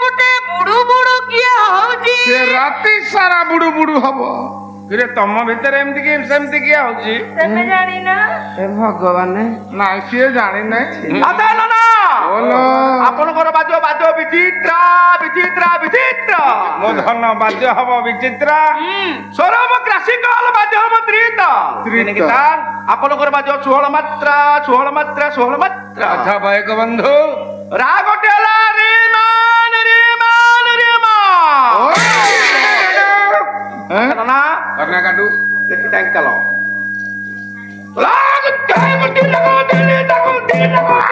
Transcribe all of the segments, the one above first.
गोटे बुड़ू बुड़ू किए होजी से राति सारा बुड़ू बुड़ू हबो किरे तम भितर एमती कि सेमती किया होची तमे जानी ना ए भगवान ना सिए जानी नहीं दादा नाना बोलो आपनकर बाजो बाजो विचित्र विचित्र विचित्र मो धन बाद्य हबो विचित्रा स्वरम क्लासिकल बाजो हबो त्रित त्रित। आपनकर बाजो 16 मात्रा 16 मात्रा 16 मात्रा अच्छा भाई को बंधु राग टेला रे मान रे मान रे मान नाना करना काटू देखि टाइम चलो लाग चाय मटी लगो दिले लगो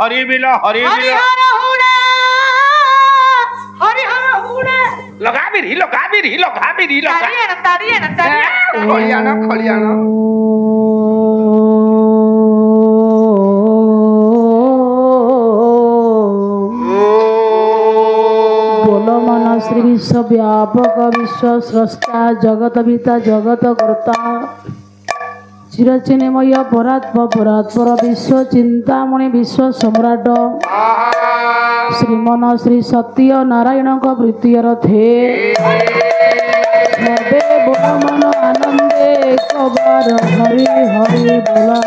हरिबिल हरिहर हुड़ा हरिहर हुड़ा लगा बिरी लगा बिरी लगा बिरी लगा ताड़िए ना खलियाना बोलो मन श्री विश्व व्यापक विश्व स्रष्टा जगत पिता जगत कर्ता चिरचिन्मय परात्पर विश्व चिंतामणि विश्व सम्राट श्रीमन श्री सत्य नारायण का प्रीतिर थे सबे बोलो मन आनंदे एक बार हरि हरि बोला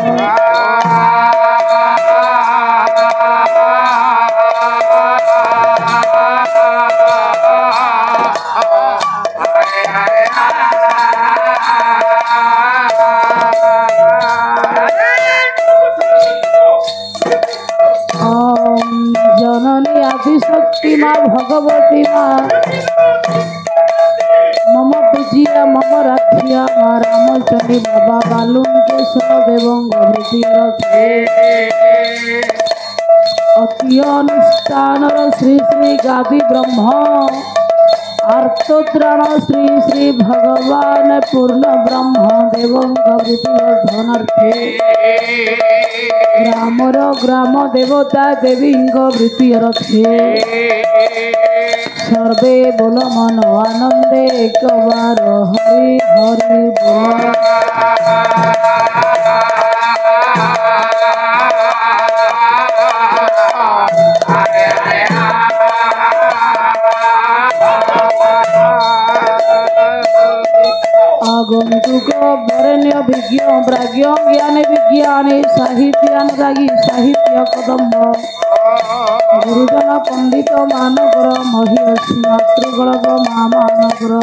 जननी आदिशक्ति माँ भगवती माँ मम पूजिया मम राखिया माँ रामचंद्री बाबा बालुकेश्वर देवं अति अनुष्ठान श्री श्री गादी ब्रह्म आर्तोत्राण श्री श्री भगवान पूर्ण ब्रह्म देवं धनार्थे ग्रामर ग्राम देवता देवी वृत्तिरथे सर्वे बोल मन आनंदे एक बार हरि हरि बोल आगंतुक वरेण्य विज्ञ प्राज्ञ ज्ञान विज्ञानी साहित्यानुरागी साहित्य कदम्ब गुरुजन पंडित मानकर महिषी मातृगणक माँ मानकर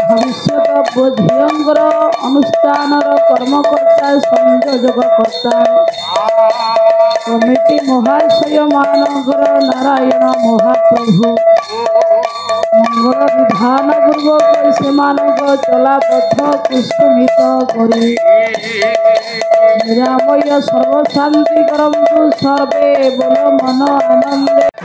भविष्यत बोध्यंकर अनुष्ठान कर्मकर्ता संयोजकर्ता कमिटी महाशय मानकर नारायण महाप्रभु मंगल विधान पूर्वक से चला पथ कुसुमित करी निरामय सर्वशांति करंतु सर्वे बोल मन आनंद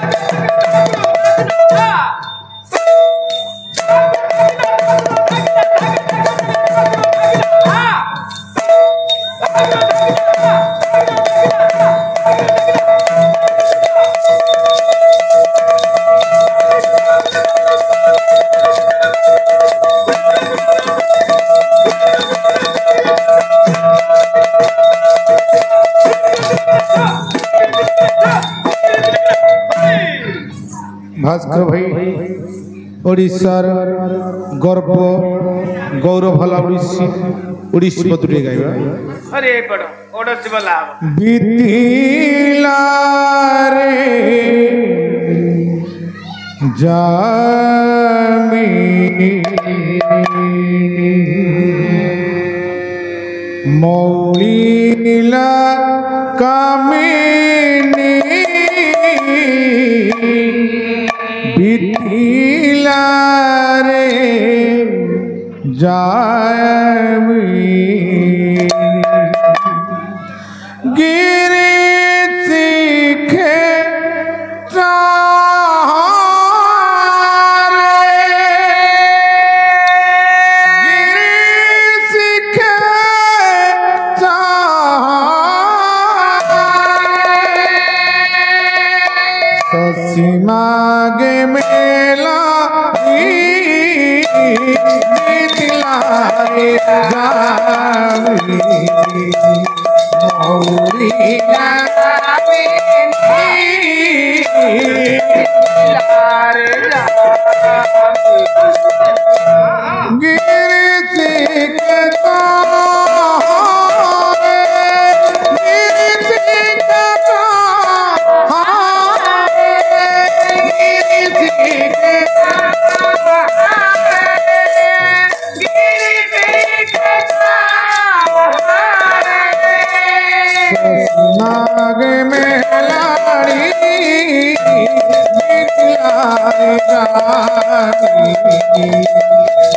भास्कर भाई ओडिशार गर्व गौरव भला उड़ीसी पतुरे गाइबा अरे बड़ ओडसी वाला बीतिला रे जामी मौलिला कामिनी बीतिला रे जामी गिरी सीखे मागे मेला नागे में लाड़ी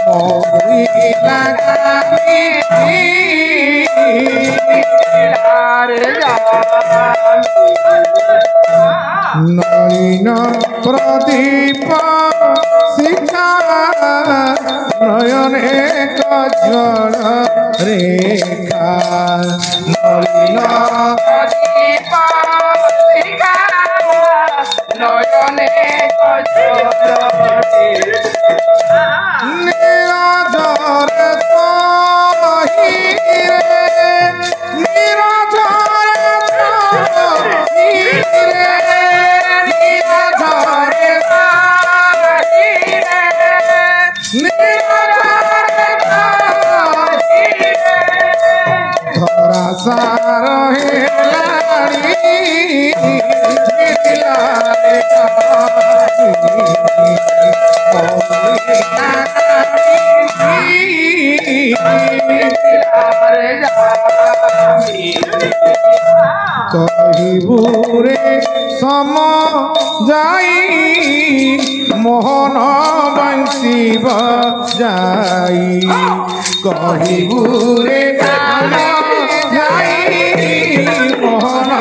मोरी लगानी নয়ন প্রদীপ শিখা নয়নে কজ্জ্বল রেখা নলিন প্রদীপ শিখা নয়নে নিরঝর সহিরে নিরঝর সহিরে নিরঝর সহিরে নিরঝর সহিরে ধরা সার হেলাড়ি জিতলারে কহিবুরে সম যাই মোহন বংশীব যাই কহিবুরে সম যাই মোহন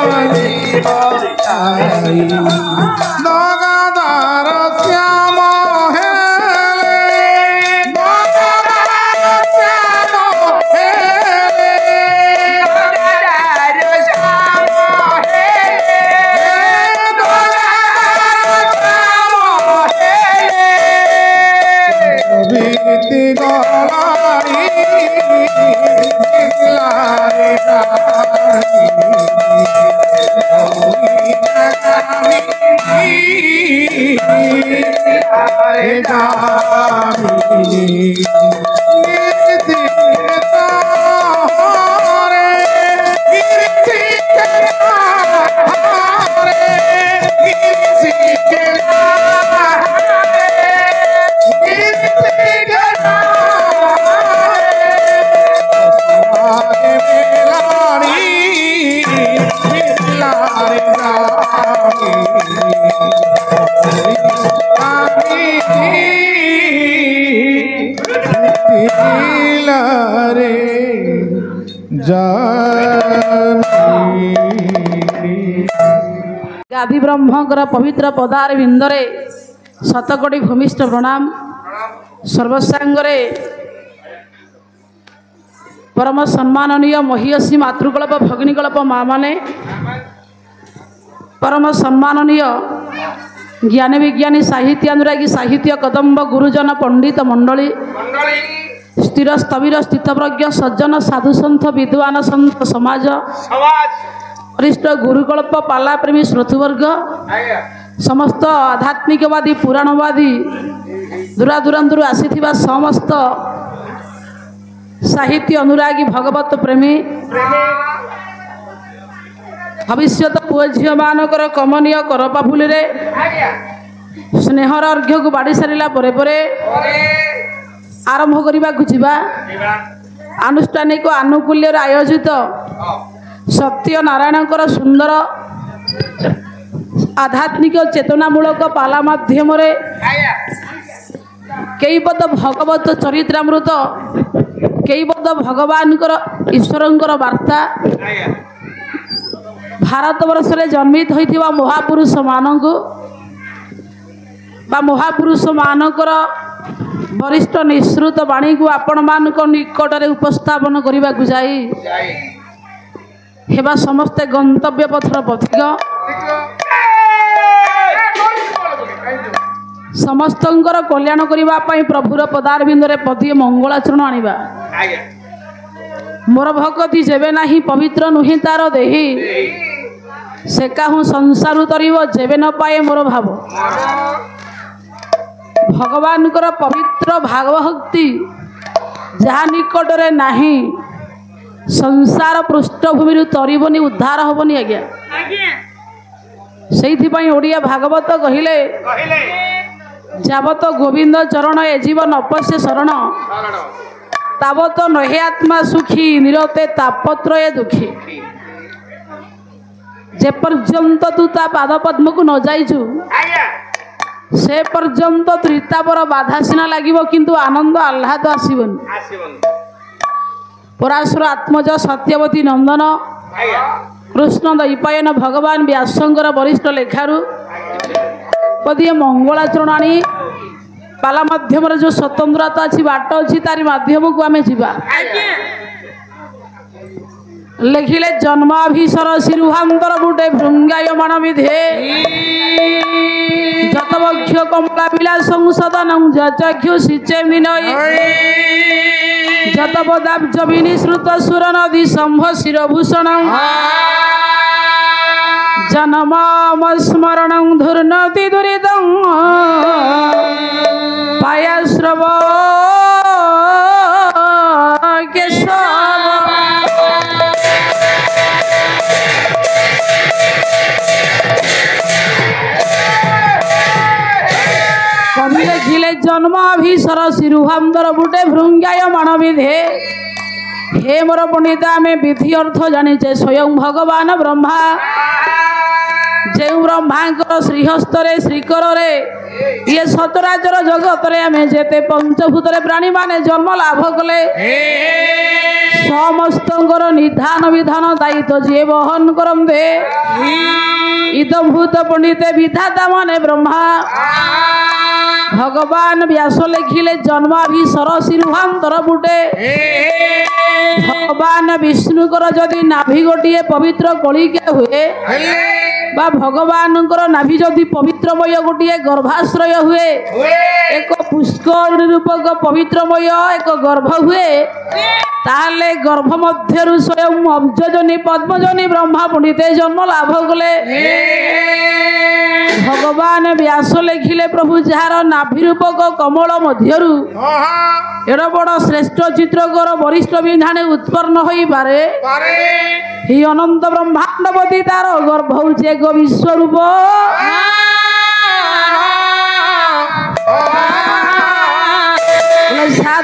বংশীব যাই দগাদার শ্যাম হেলে দগাদার শ্যাম হেলে বিতি গলারি জিতলারে ଗାଦି ବ୍ରହ୍ମଙ୍କର ପବିତ୍ର ପଦାର ବିନ୍ଦରେ ଶତକୋଟି ଭୂମିଷ୍ଠ ପ୍ରଣାମ। ସର୍ବସାଙ୍ଗରେ ପରମ ସମ୍ମାନନୀୟ ମହିୟସୀ ମାତୃକଳ୍ପ ଭଗିନୀକଳ୍ପ ମା ମାନେ, ପରମ ସମ୍ମାନନୀୟ ଜ୍ଞାନୀ ବିଜ୍ଞାନୀ ସାହିତ୍ୟ ଅନୁରାଗୀ ସାହିତ୍ୟ କଦମ୍ବ ଗୁରୁଜନ ପଣ୍ଡିତ ମଣ୍ଡଳୀ, ସ୍ଥିର ସ୍ଥବିର ସ୍ଥିତପ୍ରଜ୍ଞ ସଜ୍ଜନ ସାଧୁସନ୍ଥ ବିଦ୍ୱାନ ସନ୍ଥ ସମାଜ, ବରିଷ୍ଠ ଗୁରୁକଳ୍ପ ପାଲାପ୍ରେମୀ ଶ୍ରୋତୃବର୍ଗ, ସମସ୍ତ ଆଧ୍ୟାତ୍ମିକବାଦୀ ପୁରାଣବାଦୀ ଦୂରାଦୂରାନ୍ତରୁ ଆସିଥିବା ସମସ୍ତ ସାହିତ୍ୟ ଅନୁରାଗୀ ଭଗବତ ପ୍ରେମୀ, ଭବିଷ୍ୟତ ପୁଅ ଝିଅମାନଙ୍କର କମନୀୟ କରପାଫୁଲିରେ ସ୍ନେହର ଅର୍ଘ୍ୟକୁ ବାଢ଼ି ସାରିଲା ପରେ ପରେ ଆରମ୍ଭ କରିବାକୁ ଯିବା ଆନୁଷ୍ଠାନିକ ଆନୁକୂଲ୍ୟରେ ଆୟୋଜିତ ସତ୍ୟନାରାୟଣଙ୍କର ସୁନ୍ଦର ଆଧ୍ୟାତ୍ମିକ ଚେତନାମୂଳକ ପାଲା ମାଧ୍ୟମରେ କେଇପଦ ଭଗବତ ଚରିତ୍ରାମୃତ, କେଇପଦ ଭଗବାନଙ୍କର ଈଶ୍ୱରଙ୍କର ବାର୍ତ୍ତା ଭାରତବର୍ଷରେ ଜନ୍ମିତ ହୋଇଥିବା ମହାପୁରୁଷମାନଙ୍କୁ ବା ମହାପୁରୁଷମାନଙ୍କର ବରିଷ୍ଠ ନିଃସୃତ ବାଣୀକୁ ଆପଣମାନଙ୍କ ନିକଟରେ ଉପସ୍ଥାପନ କରିବାକୁ ଯାଇ ହେବା ସମସ୍ତେ ଗନ୍ତବ୍ୟ ପଥର ପଥିକ। ସମସ୍ତଙ୍କର କଲ୍ୟାଣ କରିବା ପାଇଁ ପ୍ରଭୁର ପଦାରବିନ୍ଦରେ ପଦିଏ ମଙ୍ଗଳାଚରଣ ଆଣିବା। ମୋର ଭଗତି ଯେବେ ନାହିଁ ପବିତ୍ର ନୁହେଁ ତାର ଦେହି, ସେ କାହୁଁ ସଂସାରୁ ତରିବ ଯେବେ ନ ପାଏ ମୋର ଭାବ। ଭଗବାନଙ୍କର ପବିତ୍ର ଭାଗଭକ୍ତି ଯାହା ନିକଟରେ ନାହିଁ ସଂସାର ପୃଷ୍ଠଭୂମିରୁ ତରିବନି, ଉଦ୍ଧାର ହବନି ଆଜ୍ଞା। ସେଇଥିପାଇଁ ଓଡ଼ିଆ ଭାଗବତ କହିଲେ ଯାବତ ଗୋବିନ୍ଦ ଚରଣ ଏ ଜୀବ ନପସ୍ୟ ଶରଣ, ତାବତ ନହେ ଆତ୍ମା ସୁଖୀ ନିରତେ ତାପତ୍ରୟେ ଦୁଃଖୀ। ଯେ ପର୍ଯ୍ୟନ୍ତ ତୁ ତା ପାଦ ପଦ୍ମକୁ ନ ଯାଇଛୁ ସେ ପର୍ଯ୍ୟନ୍ତ ତ୍ରିତାପର ବାଧା ସିନା ଲାଗିବ, କିନ୍ତୁ ଆନନ୍ଦ ଆହ୍ଲାଦ ଆସିବନି। ପରାଶର ଆତ୍ମଜ ସତ୍ୟବତୀ ନନ୍ଦନ कृष्ण दैपायन भगवान व्यासंकर वरिष्ठ लेखारू पदिए मंगलाचरण आनी पाला माध्यम जो स्वतंत्रता अच्छी बाट अच्छी तारी माध्यम को आम जा लिखिले जन्माभिसर शिरुहांतर बुटे भृंगायमान विधे जतवक्ष कमला बिला संसदन जचक्षु सिचे विनय जतपदाब्ज विनिश्रुत सुर नदी शंभ शिरभूषण जनमाम स्मरण धुर्नति दुरितं पायाश्रव केशव कवि लिखिले जन्माभिसर शिरुहांतर बुटे भृंगायमान विधे हे मोर पंडिता आम विधि अर्थ जानिचे स्वयं भगवान ब्रह्मा जे ब्रह्मांकर श्रीहस्तर श्रीकर ये सतराचर जगत आम जेते पंचभूत प्राणी माने जन्म लाभ कले समस्त निधान विधान दायित्व जी बहन करते इदम भूत पंडिते विधाता माने ब्रह्मा भगवान व्यास लिखिले जन्माभिसर शिरुहांतर बुटे भगवान विष्णुकर जदि नाभि गोटे पवित्र कलिका हुए बा भगवान नाभि जदि पवित्रमय गोटे गर्भाश्रय हुए एक पुष्कर निरूपक पवित्रमय एक गर्भ हुए ताहले गर्भ मध्य स्वयं अब्जजनी पद्मजनी ब्रह्मा पंडिते जन्म लाभ कले भगवान व्यास लिखिले प्रभु जार नाभिरूपक कमल मध्यरु एड़ बड़ श्रेष्ठ चित्रकर वरिष्ठ विधाने उत्पन्न हो पारे ही अनंत ब्रह्मांडपति तार गर्भ होचे एक विश्वरूप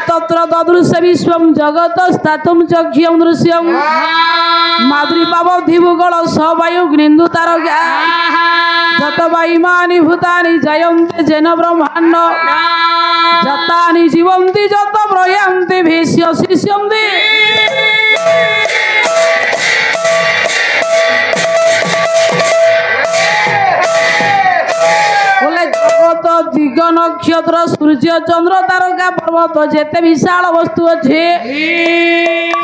तत्र तदृश विश्व जगत स्थातुम चक्षुम दृश्यम माधुरी पावधि भूगोल सवायु ग्निंदु तारका जत वायुमानि भूतानि जयन्ते जेन ब्रह्मांड जतानि जीवन्ति जत प्रयान्ति भेष्य शिष्यन्ति जगत दिग नक्षत्र सूर्य चंद्र तारका पर्वत जेते विशाल वस्तु अच्छे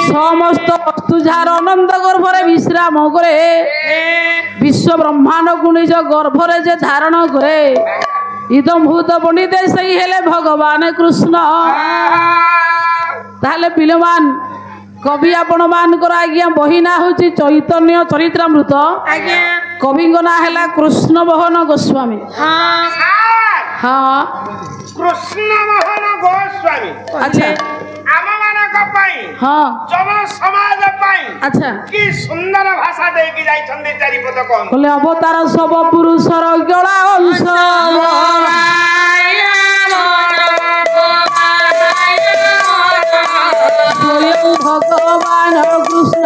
समस्त वस्तु जार अनंत गर्भरे विश्राम करे विश्व ब्रह्मांड को निज गर्भरे जे धारण करे इदम भूत पंडिते सही हेले भगवान कृष्ण ताहले पिलमान कवि आपण मानकर आज्ञा बही ना हूँ चैतन्य चरित्रामृत कवि ना है कृष्ण बहन गोस्वामी हाँ कृष्ण मोहन गोस्वामी अच्छा आम मानक पई हाँ जन समाज पई अच्छा की सुंदर भाषा देकी जाइछन्ते चारिपद कोन बोले अवतार सब पुरुषर गला अंश भगवान कृष्ण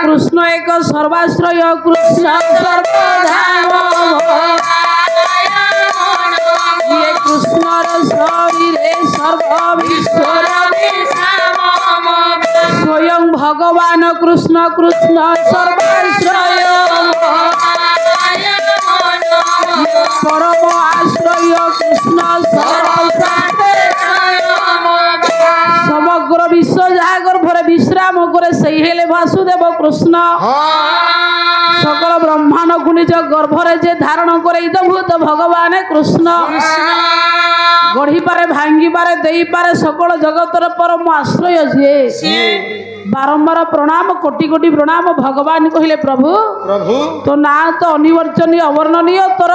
कृष्ण एक सर्वाश्रय कृष्ण सर्वधाम ये कृष्णर शरीरे सर्व विश्वर स्वयं भगवान कृष्ण कृष्ण सर्वाश्रय परम आश्रय कृष्ण समग्र विश्व जहाँ गर्भरे विश्राम करे सही हेले वासुदेव कृष्ण सकल ब्रह्मांड को निज गर्भरे जे धारण करे इदभूत भगवान कृष्ण गढ़ी पारे भांगी पारे देई पारे सकल जगतर परम आश्रय जे बारंबार प्रणाम कोटि कोटि प्रणाम भगवान कहले प्रभु तो ना तो अनिवर्चनीय अवर्णनीय तोर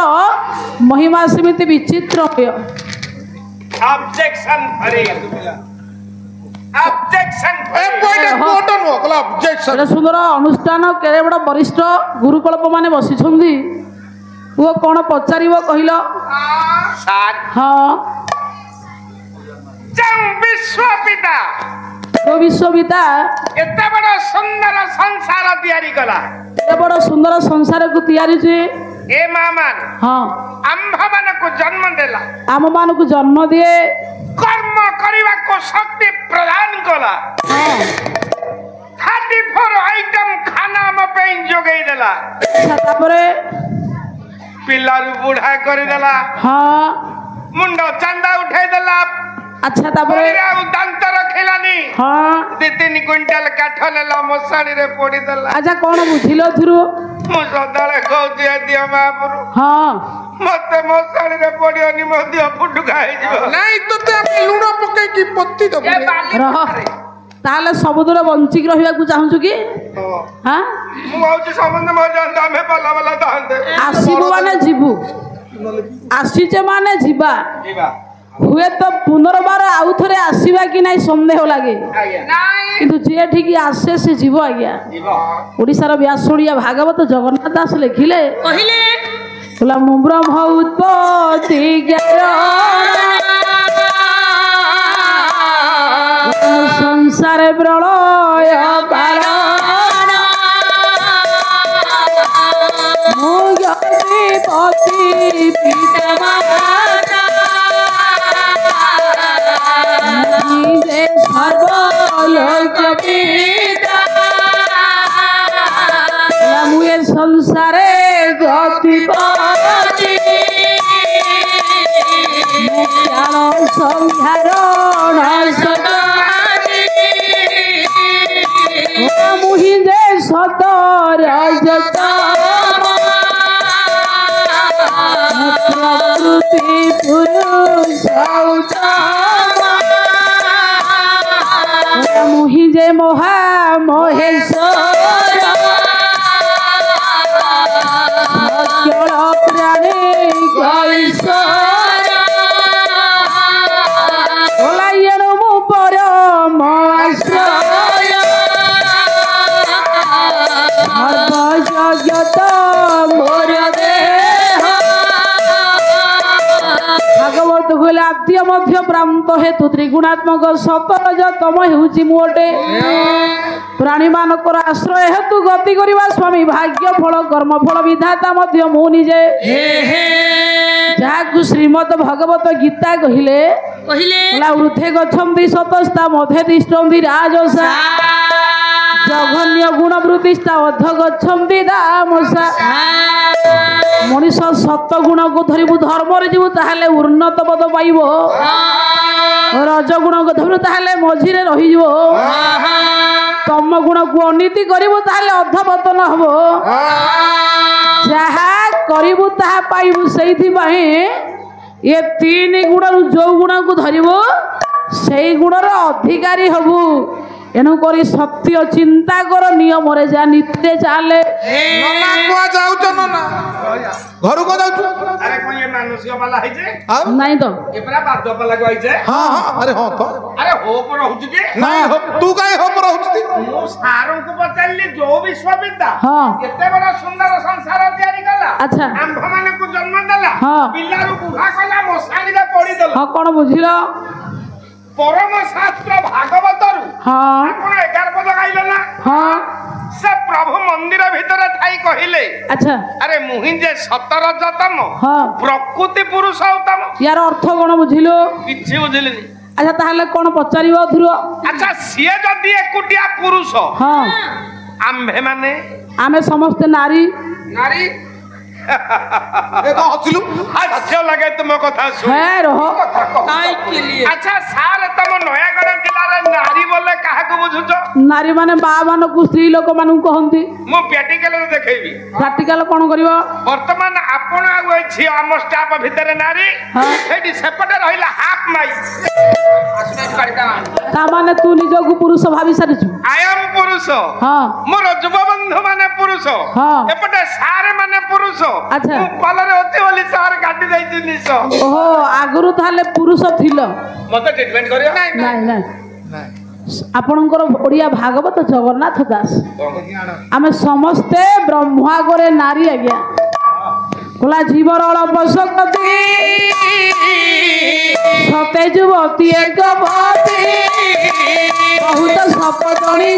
महिमा समिति विचित्रमय ऑब्जेक्शन अरे ऑब्जेक्शन ऑब्जेक्शन सुंदर अनुष्ठान केड़े बड़ वरिष्ठ गुरुकल्प माने बसी पुओ कौन पचार कहल हाँ विश्वपिता तो विश्वपिता एते बड़ सुंदर संसार तैयारी कला एते बड़ सुंदर संसार को तैयारी जे ए मामान हाँ आम्भ मान को जन्म देला आम मान को जन्म दिए कर्म करने को शक्ति प्रदान कला 34 आइटम खाना हम पे जोगई देला अच्छा तापरे पिल्लारू बुढ़ा कर देला हाँ मुंडो चंदा उठे देला अच्छा तापरे दांत रखिलानी हाँ 2-3 क्विंटल काठ लेला मशाणी रे पोड़ी देला अच्छा कौन बुझिलो थुरु मु सदाले कहती दिया महापुरु हाँ मते मशाणी रे पोड़ियोनी मध्य फुटुका हे जिवो ନାଇଁ ତତେ ଆମେ ଲୁଣ ପକେଇକି ପୋତି ଦବୁ ରହ ତାହେଲେ ସବୁଦୂର ବଞ୍ଚିକି ରହିବାକୁ ଚାହୁଁଛୁ କି ହଁ ମୁଁ ହଉଛି ସମ୍ବନ୍ଧ ମୋ ଜାଣତା ଆମେ ପଲା ପଲା ଦାନ୍ତେ ଆସିବୁ ମାନେ ଯିବୁ ଆସିଛେ ମାନେ ଯିବା ଯିବା ହୁଏତ ପୁନର୍ବାର ଆଉ ଥରେ ଆସିବା କି ନାଇଁ ସନ୍ଦେହ ଲାଗେ କିନ୍ତୁ ଯିଏ ଠିକି ଆସେ ସେ ଯିବ ଆଜ୍ଞା ଓଡ଼ିଶାର ବ୍ୟାସୋଡ଼ିଆ ଭାଗବତ ଜଗନ୍ନାଥ ଦାସ ଲେଖିଲେ କହିଲା ମୁଁ ବ୍ରହ୍ମ ଉତ୍ପତ୍ତି ସଂସାର ପ୍ରଳୟ କାରଣ ମୁଁ ପତି ପିତା সর্বলোক পিতা মুয়ে সংসারে গতিপতি মুখ্যান সংহারণ সদাতি মুহি যে সদর যত প্রকৃতি পুরুষ মুহি যে মহা মহেশ্বর অচল প্রাণী গৈশ্বর ওলাইয়ের মু পরম আশ্রয় সর্বজগত মোর দেহ ভাগবত কহিলে আদ্য মধ্য প্রান্ত হেতু ত্রিগুণাত্মক সতরজতম ହେଉଛି ମୁଁ ଅଟେ ପ୍ରାଣୀ ମାନଙ୍କର ଆଶ୍ରୟ ହେତୁ ଗତି କରିବା ସ୍ୱାମୀ ଭାଗ୍ୟ ଫଳ କର୍ମ ଫଳ ବିଧାତା ମଧ୍ୟ ମୁଁ ନିଜେ ଯାହାକୁ ଶ୍ରୀମଦ ଭଗବତ ଗୀତା କହିଲେ ଊର୍ଦ୍ଧ୍ୱେ ଗଚ୍ଛନ୍ତି ସତସ୍ଥା ମଧ୍ୟେ ତିଷ୍ଠନ୍ତି ରାଜସା ଜଘନ୍ୟ ଗୁଣ ବୃତ୍ତିସ୍ଥା ଅଧ ଗଚ୍ଛନ୍ତି ତାମସା ମଣିଷ ସତ ଗୁଣକୁ ଧରିବୁ ଧର୍ମରେ ଯିବୁ ତାହେଲେ ଉନ୍ନତ ପଦ ପାଇବ ରଜଗୁଣକୁ ଧରିବୁ ତାହେଲେ ମଝିରେ ରହିଯିବ ତମ ଗୁଣକୁ ଅନୀତି କରିବୁ ତାହେଲେ ଅଧପତନ ହବ ଯାହା କରିବୁ ତାହା ପାଇବୁ ସେଇଥିପାଇଁ ଏ 3 ଗୁଣରୁ ଯୋଉ ଗୁଣକୁ ଧରିବୁ ସେଇ ଗୁଣର ଅଧିକାରୀ ହବୁ ଏଣୁକରି ସତ୍ୟ ଚିନ୍ତା କର ନିୟମରେ ଯା ନୀତିରେ ଚାଲେ ଯାଉଛ ନା ଘରକୁ ଯାଉଛୁ अरे कोई ये मानुषिक वाला है जे ନାଇଁ ତ ये परा बाद वाला को है जे ହଁ ହଁ अरे ହଁ ତ अरे होप रहउछ जे ନାଇଁ ତୁ କାଇଁ ହୋପ ରହୁଛୁ मु सारों को पचाली जो विश्वविद्या हाँ। केते बड़ा सुंदर संसार तयारी कला अच्छा। आंभ माने को जन्म देला हाँ। पिल्लारू गुहा कला मशाणी रे पड़ी देला ହଁ କ'ଣ ବୁଝିଲ परम शास्त्र भागवतरु ହଁ आपण 11 पद गाइले ना ହଁ से प्रभु मंदिर भीतर थाई कहिले ଆଚ୍ଛା अरे मुहि जे 17 ହଁ प्रकृति पुरुष उत्तम ୟାର ଅର୍ଥ କ'ଣ ବୁଝିଲୁ किछि बुझिलिनी ଆଚ୍ଛା ତାହେଲେ କ'ଣ ପଚାରିବ ଧ୍ରୁବ अच्छा सीए जदि एकुटिया पुरुष ହଁ आम्भे माने ଆମେ ସମସ୍ତେ ନାରୀ नारी ଏ କଣ ହସିଲୁ हास्य लगे तुम कथा सुन ହେ ରହ अच्छा साल तुम नयागढ़ जिला रे नारी बोले काहा को बुझुछ ନାରୀ ମାନେ ବା ମାନଙ୍କୁ ସ୍ତ୍ରୀ ଲୋକମାନଙ୍କୁ କହନ୍ତି मु प्रेक्टिकल देखेबी ପ୍ରାକ୍ଟିକାଲ କ'ଣ କରିବ वर्तमान आपण आगु अछि हम स्टाफ भीतर नारी हाँ। सेठी सेपटे रहिला हाफ माई ତାମାନେ ତୁ ନିଜକୁ ପୁରୁଷ ଭାବି ସାରିଛୁ आई एम पुरुष ହଁ मोर जुव बंधु माने पुरुष हाँ। एपटे सार माने पुरुष अच्छा। मु पलरे होती बोली सार काटी दैछि निस ଓହୋ ଆଗରୁ ତାହେଲେ ପୁରୁଷ ଥିଲ मते ट्रीटमेंट करियो ନାଇଁ ନାଇଁ ଆପଣଙ୍କର ଓଡ଼ିଆ ଭାଗବତ ଜଗନ୍ନାଥ ଦାସ ଆମେ ସମସ୍ତେ ବ୍ରହ୍ମ ଆଗରେ ନାରୀ ଆଜ୍ଞା କୋଲା ଜୀବର ଅଳପ ଶକ୍ତି ସତେ ଯୁବତୀ ଏକ ପତି ବହୁତ ଶପଥଣି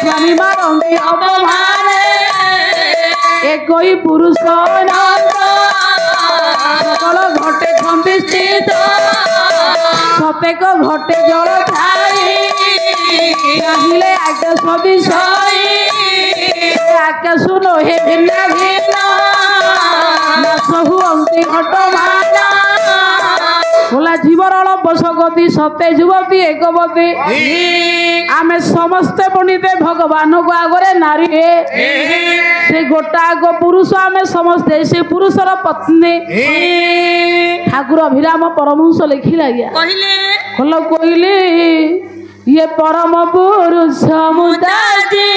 ସ୍ୱାମୀ ମାରନ୍ତି ଅପମାନେ একই পুরুষ সকল ঘটে সম্বিষ্টিত সতেক ঘটে জল ছাই କହିଲେ ଆକାଶ ବିଷୟ ଆକାଶ ନୁହେଁ ଭିନ୍ନ ଭିନ୍ନ ନାଶ ହୁଅନ୍ତି ଘଟମାନ ବୋଲା ଜୀବର ବସଗତି ସତେ ଯୁବତୀ ଏକବତୀ ଆମେ ସମସ୍ତେ ପଣ୍ଡିତେ ଭଗବାନଙ୍କ ଆଗରେ ନାରୀ ସେ ଗୋଟାକ ପୁରୁଷ ଆମେ ସମସ୍ତେ ସେ ପୁରୁଷର ପତ୍ନୀ ଠାକୁର ଅଭିରାମ ପରମହଂସ ଲେଖିଲା ଆଜ୍ଞା କହିଲେ ଇଏ ପରମ ପୁରୁଷ ମୁଦାଜି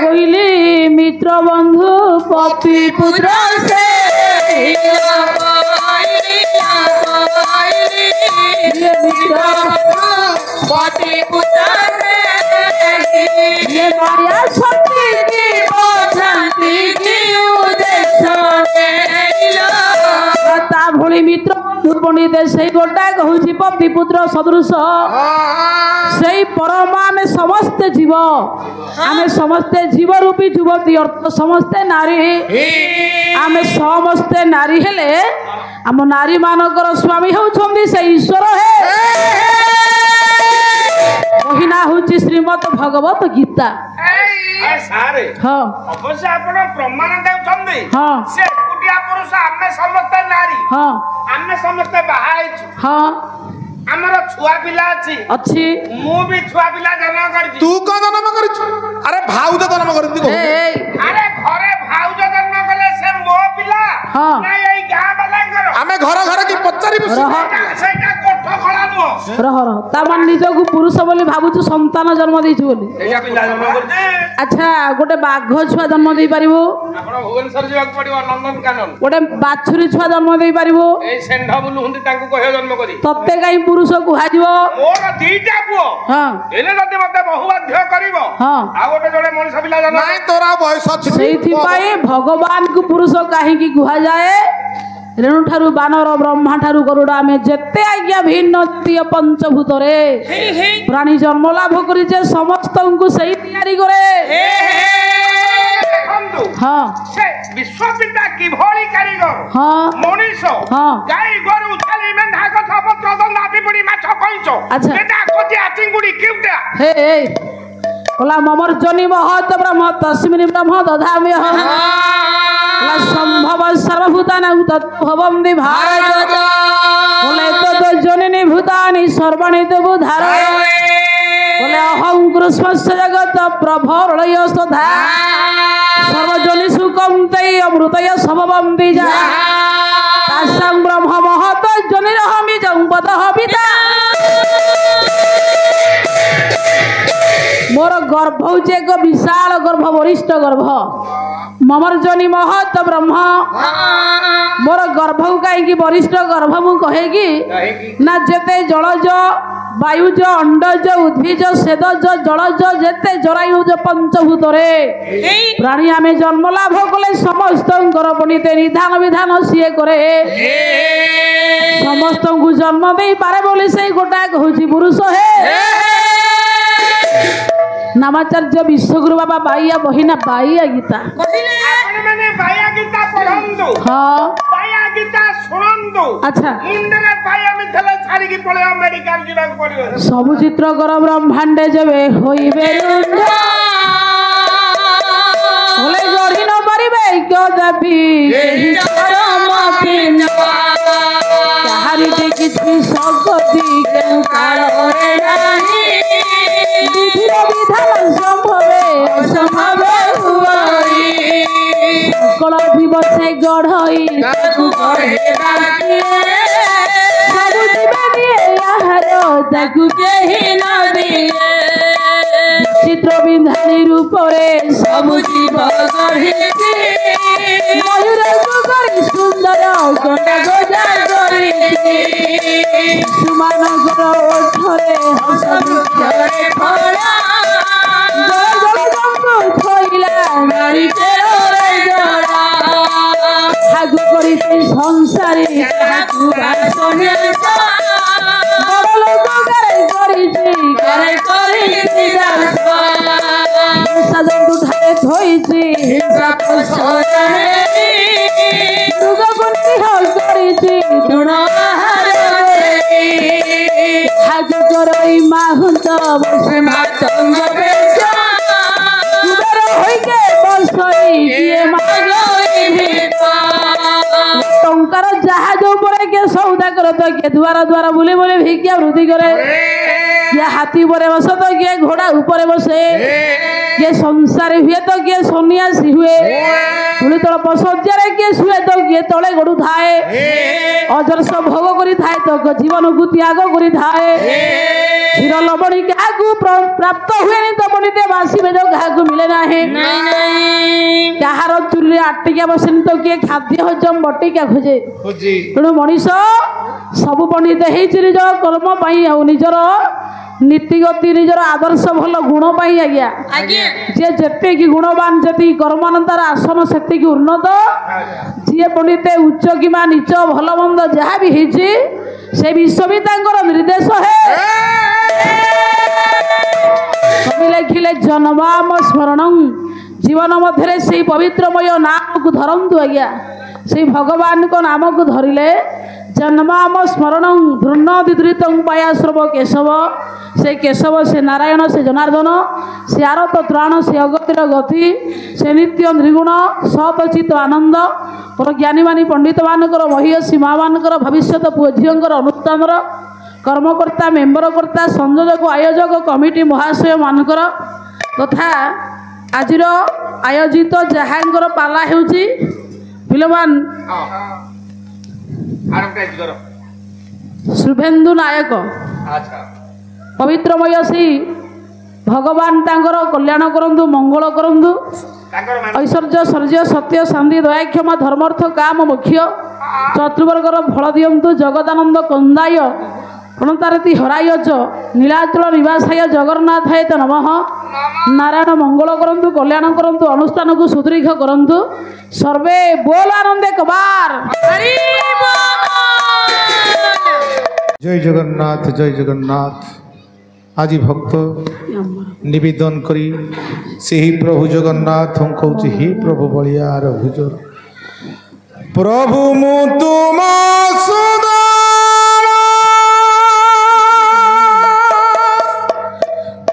କହିଲେ ମିତ୍ର ବନ୍ଧୁ ପତି ପୁତ୍ର ସେ ମାୟା ଶକ୍ତି ତା ଭଳି ମିତ୍ର ବନ୍ଧୁ ପଣ୍ଡିତ ସେଇ ଗୋଟା କହୁଛି ପତି ପୁତ୍ର ସଦୃଶ ସେଇ ପରମ ଆମେ ସମସ୍ତେ ଜୀବ ଆମେ ସମସ୍ତେ ଜୀବ ରୂପୀ ଯୁବତୀ ଅର୍ଥ ସମସ୍ତେ ନାରୀ ଆମେ ସମସ୍ତେ ନାରୀ ହେଲେ ଆମ ନାରୀ ମାନଙ୍କର ସ୍ୱାମୀ ହେଉଛନ୍ତି ସେ ଈଶ୍ୱର କହିନା ହଉଛି ଶ୍ରୀମଦ ଭଗବତ ଗୀତା ହଁ ଅବଶ୍ୟ ଆପଣ ପ୍ରମାଣ ଦେଉଛନ୍ତି ହଁ ସେ ଏକୁଟିଆ ପୁରୁଷ ଆମେ ସମସ୍ତେ ନାରୀ ହଁ ଆମେ ସମସ୍ତେ ବାହା ହେଇଛୁ ହଁ ଆମର ଛୁଆ ପିଲା ଅଛି ମୁଁ ବି ଛୁଆ ପିଲା ଜନ୍ମ କରିଛି ତୁ କଣ ଜନ୍ମ କରିଛୁ ଆରେ ଭାଉଜ ଜନ୍ମ କରିନ୍ତି ଆରେ ଘରେ ଭାଉଜ ଜନ୍ମ କଲେ ସେ ମୋ ପିଲା ନା ଏଇ ଗାଁ ବାଲାଙ୍କର ଆମେ ଘର ଘର କି ପଚାରିବୁ ସେଇଟା କୋଠ ଖୋଳା ନୁହଁ ରହ ତା ମାନେ ନିଜକୁ ପୁରୁଷ ବୋଲି ଭାବୁଛୁ ସନ୍ତାନ ଜନ୍ମ ଦେଇଛୁ ବୋଲି ଆଚ୍ଛା ଗୋଟେ ବାଘ ଛୁଆ ଜନ୍ମ ଦେଇପାରିବୁ ଆପଣ ଭୁବନେଶ୍ୱର ଯିବାକୁ ପଡିବ ନନ୍ଦନକାନନ ଗୋଟେ ବାଛୁରୀ ଛୁଆ ଜନ୍ମ ଦେଇପାରିବୁ ଏଇ ଷେଣ୍ଢ ବୁଲୁ ହୁନ୍ତି ତାଙ୍କୁ କହିବ ଜନ୍ମ କରି ତତେ କାହିଁ ପୁରୁଷ କୁହାଯିବ ମୋର ଦିଟା ପୁଅ ହଁ ଏନେ ଯଦି ମତେ ବହୁ ବାଧ୍ୟ କରିବ ହଁ ଆଉ ଗୋଟେ ଜଣେ ମଣିଷ ପିଲା ଜନ୍ମ ନାଇଁ ତୋର ବୟସ ଅଛି ସେଇଥିପାଇଁ ଭଗବାନଙ୍କୁ ପୁରୁଷ କାହିଁକି କୁହାଯାଏ ରେଣୁଠାରୁ ବାନର ବ୍ରହ୍ମା ଠାରୁ ଗରୁଡ଼ ଆମେ ଯେତେ ଆଜ୍ଞା ଭିନ୍ନ ପଞ୍ଚଭୂତରେ ପ୍ରାଣୀ ଜନ୍ମ ଲାଭ କରିଛେ ସମସ୍ତଙ୍କୁ ସେଇ ତିଆରି କରେ ହଁ ସେ ବିଶ୍ୱବିଦ୍ୟା କିଭଳି କାରିଗର ହଁ ମଣିଷ ହଁ ଗାଈ ଗୋରୁ ଛେଳି ମେଣ୍ଢା ଗଛ ପତ୍ର ଦଣ୍ଡା ପିପୁଡ଼ି ମାଛ କଇଁଛ ଆଚ୍ଛା ଏଟା କଜିଆ ଚିଙ୍ଗୁଡ଼ି କିଉଟା ହେ बोला ममर्जनी महत ब्रह्म तस्मिन् ब्रह्म दधाम्यह बोला संभव सर्वभूतानां तद्भवन्ति भारत बोले तद् जननी भूतानि सर्वाणि तबुधार बोले अहं कृष्णस्य जगत प्रभवलय सदा सर्वजनिषु कौन्तेय अमृतय समवन्ति जा तासां ब्रह्म महत जनिरहमि जंपतः पिता मोर गर्भ हूँ एक विशाल गर्भ वरिष्ठ गर्भ ममर्जनी महत ब्रह्म मोर गर्भ कहीं वरिष्ठ गर्भ मु कहेगी ना जेते जलज वायुज अंडज उद्भिज सेदज जलज जेते जरायुज पंचभूत प्राणी आम जन्म लाभ कले समस्त पंडित निधान विधान सीए करे समस्त को जन्म दे पारे बोली से गोटा हूँ पुरुष है नामाचार्य विश्वगुरु बाबा बाइया बहिना बाइया गीता माने बाइया गीता पढ़ंदु हां बाइया गीता सुनंदु अच्छा मुंडे बाइया मिथले छाड़ी की पळे मेडिकल जीवा पड़ियो सब चित्र कर ब्रह्मांडे जबे होइबे रुंड बोले गढ़ी न परिबे गदबी एही परम पिना कहारी दे किछि सकती के काल रे नाही विधिर विधान संभवे असंभवे हुई सकल दिवसे गढ़ई ताकू गढ़े बाकी सब जीवे दिए यार ताकू केही न दिए चित्र बिंधानी रूप रे सब जीव गढ़िछि मयूर को करी सुंदर गंडा गोजा करिछि सुमानगर ओठरे हस मुखरे फड़ा जय जय जंतु थइला नारी तेरे जड़ा हागु करिछि संसारी हागु बासने बड़ लोक करे करिछि करे ଟଙ୍କାର ଜାହାଜ ଉପରେ କିଏ ସଉଦା କରେ ତ କିଏ ଦୁଆର ଦୁଆର ବୁଲି ବୁଲି ଭିକ୍ଷା ବୃଦ୍ଧି କରେ, କିଏ ହାତୀ ଉପରେ ବସେ ତ କିଏ ଘୋଡ଼ା ଉପରେ ବସେ, କିଏ ସଂସାରୀ ହୁଏ ତ କିଏ ସନ୍ନ୍ୟାସୀ ହୁଏ, ତୁଳିତଳ ପଶଯ୍ୟାରେ କିଏ ଶୁଏ ତ କିଏ ତଳେ ଗଡୁଥାଏ, ଅଜରସ ଭୋଗ କରିଥାଏ ତ ଜୀବନକୁ ତ୍ୟାଗ କରିଥାଏ। କ୍ଷୀର ଲବଣୀ କାହାକୁ ପ୍ରାପ୍ତ ହୁଏନି ତ ପଣ୍ଡିତେ ବାସିବେ ଯୋଉ କାହାକୁ ମିଳେ ନାହିଁ। କାହାର ଚୁଲିରେ ଆଟିକା ବସେନି ତ କିଏ ଖାଦ୍ୟ ହଜମ ବଟିକା ଖୋଜେ। ତେଣୁ ମଣିଷ ସବୁ ପଣ୍ଡିତ ହେଇଛି ନିଜ କର୍ମ ପାଇଁ ଆଉ ନିଜର ନୀତିଗତି ନିଜର ଆଦର୍ଶ ଭଲ ଗୁଣ ପାଇଁ। ଆଜ୍ଞା ଯିଏ ଯେତିକି ଗୁଣବାନ ଯେତିକି କର୍ମାନ ତାର ଆସନ ସେତିକି ଉନ୍ନତ। ଯିଏ ପଣ୍ଡିତେ ଉଚ୍ଚ କିମ୍ବା ନିଚ ଭଲ ମନ୍ଦ ଯାହା ବି ହେଇଛି ସେ ବିଷୟ ବି ତାଙ୍କର ନିର୍ଦ୍ଦେଶ ହେ। କବି ଲେଖିଲେ ଜନ୍ମାମ ସ୍ମରଣଂ, ଜୀବନ ମଧ୍ୟରେ ସେଇ ପବିତ୍ରମୟ ନାମକୁ ଧରନ୍ତୁ। ଆଜ୍ଞା ସେଇ ଭଗବାନଙ୍କ ନାମକୁ ଧରିଲେ ଜନ୍ମାମ ସ୍ମରଣଂ ଧୃନ ଦିଦୃତଂ ପାୟାଶ୍ରବ କେଶବ, ସେ କେଶବ ସେ ନାରାୟଣ ସେ ଜନାର୍ଦ୍ଦନ ସେ ଆରତ ତ୍ରାଣ ସେ ଅଗତିର ଗତି ସେ ନିତ୍ୟ ନିର୍ଗୁଣ ସତଚିତ ଆନନ୍ଦ ଜ୍ଞାନୀମାନୀ ପଣ୍ଡିତମାନଙ୍କର ମହିୟସୀ ମାଆମାନଙ୍କର ଭବିଷ୍ୟତ ପୁଅ ଝିଅଙ୍କର ଅନୁଷ୍ଠାନର କର୍ମକର୍ତ୍ତା ମେମ୍ବର କର୍ତ୍ତା ସଂଯୋଜକ ଆୟୋଜକ କମିଟି ମହାଶୟମାନଙ୍କର ତଥା ଆଜିର ଆୟୋଜିତ ଯାହାଙ୍କର ପାଲା ହେଉଛି ପିଲମାନ ଶୁଭେନ୍ଦୁ ନାୟକ ପବିତ୍ରମୟ ଶ୍ରୀ ଭଗବାନ ତାଙ୍କର କଲ୍ୟାଣ କରନ୍ତୁ ମଙ୍ଗଳ କରନ୍ତୁ। ଐଶ୍ୱର୍ଯ୍ୟ ଶୌର୍ଯ୍ୟ ସତ୍ୟ ଶାନ୍ତି ଦୟାକ୍ଷମା ଧର୍ମାର୍ଥ କାମ ମୁଖ୍ୟ ଚତୁର୍ବର୍ଗର ଫଳ ଦିଅନ୍ତୁ। ଜଗଦାନନ୍ଦ କନ୍ଦାୟ ପ୍ରଣତାରତି ହରାୟଚ ନୀଳାଚଳ ନିବାସାୟ ଜଗନ୍ନାଥାୟ ତ ନମଃ। ନାରାୟଣ ମଙ୍ଗଳ କରନ୍ତୁ କଲ୍ୟାଣ କରନ୍ତୁ ଅନୁଷ୍ଠାନକୁ ସୁଦୀର୍ଘ କରନ୍ତୁ। ସର୍ବେ ବୋଲ ଆନନ୍ଦେ କବାର। জয় জগন্নাথ জয় জগন্নাথ। আজি ভক্ত নিবেদন করি সেই প্রভু জগন্নাথ কৌছি হে প্রভু বলিয়া রঘুজর প্রভু মু তুম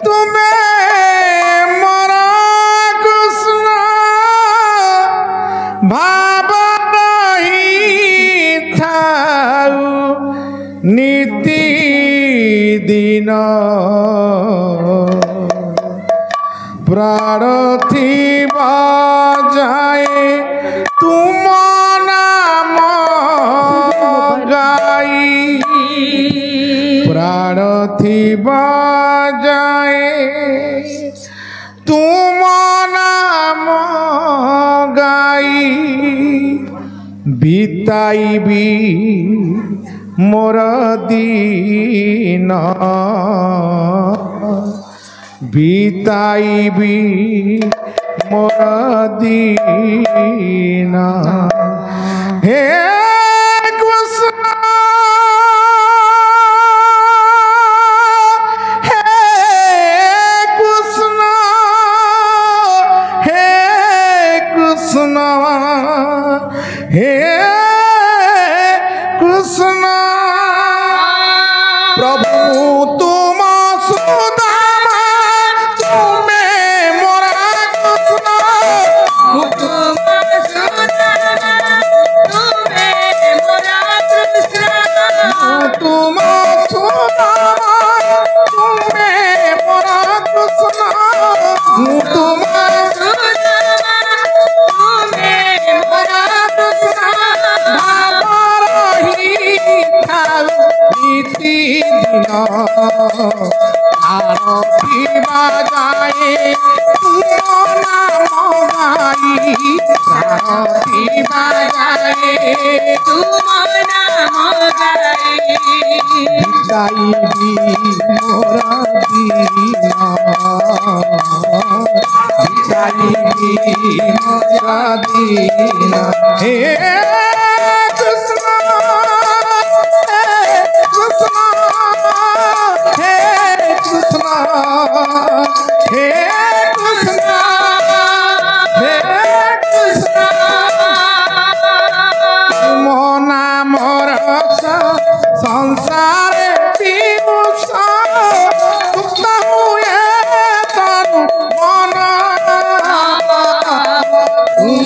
তুমে মরা কৃষ্ণ ভাব থাউ নীতি দিন প্রার্থী বাজায় তুম নাম গাই প্রার্থী বাজায় তুম নাম গাই বিতাইবি মোর দিন বিতাইবি মোর দিন হে কৃষ্ণ হে কৃষ্ণ হে কৃষ্ণ হে কৃষ্ণ প্রভু তুম সুদামা তুমে মোরা কৃষ্ণ তুম সুদামা তুমে মোরা কৃষ্ণ তুম নীতি দিন আরতি বাজায় তুম নাম গাই আরতি বাজায় তুম নাম গাই বিদায়ী মোরা দিন বিদায়ী মোরা দিন হে কৃষ্ণ হে কৃষ্ণ হে কৃষ্ণ হে কৃষ্ণ তুম নাম রস সংসারে পিউষ মুক্ত হুয়ে তনু মন তুম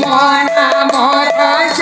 নাম রস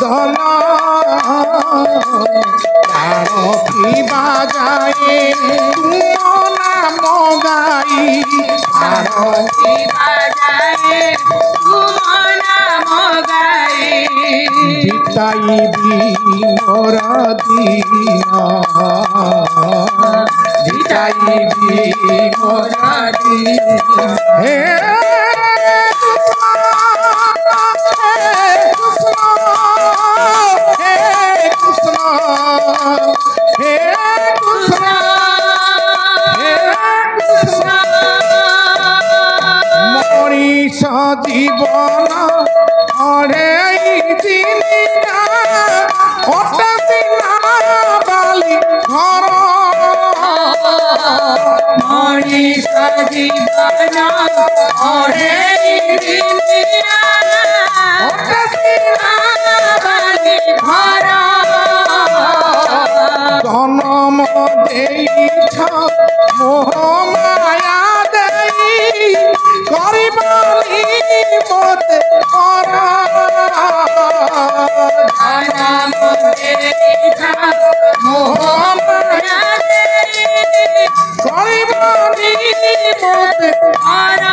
ধন রাখিবা যায় তুম নাম গাই রাখিবা যায় তুম নাম গাই জিতাইবি মোর দিন জিতাইবি মোর দিন হে মনীষ জীবন অড়াই দিন বালি ঘর মনীষ জীবন অড়াই দিন বালি ঘর জনম দেইছ মোহ মায়া দেই করিবানি মতে কর জনম দেইছ মোহ মায়া দেই করিবানি মতে কর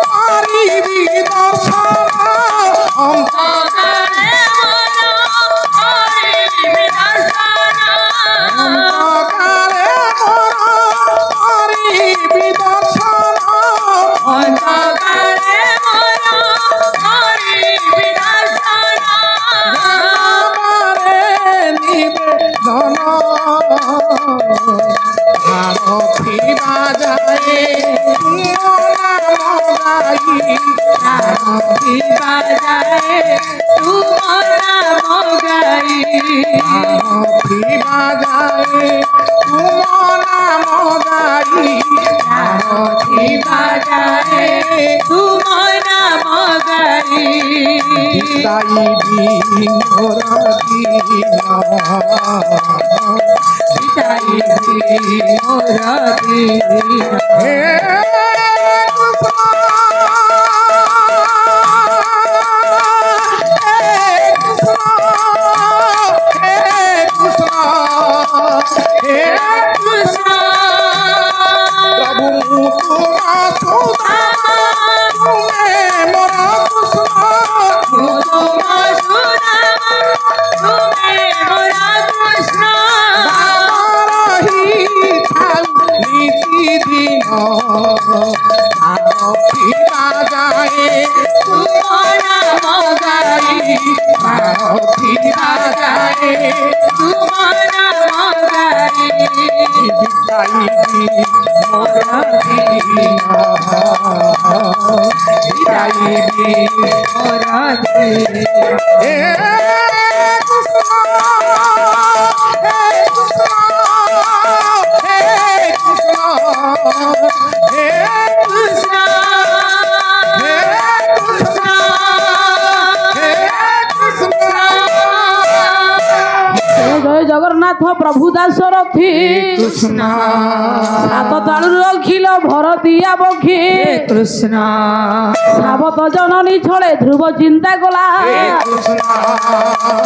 পারিবি দর্শন জগন্নাথ প্রভু দাসরথী কৃষ্ণ হাত তালু রখিল ভরতিয়া বক্ষে কৃষ্ণ সাবত জননী ছড়ে ধ্রুব চিন্তা কলা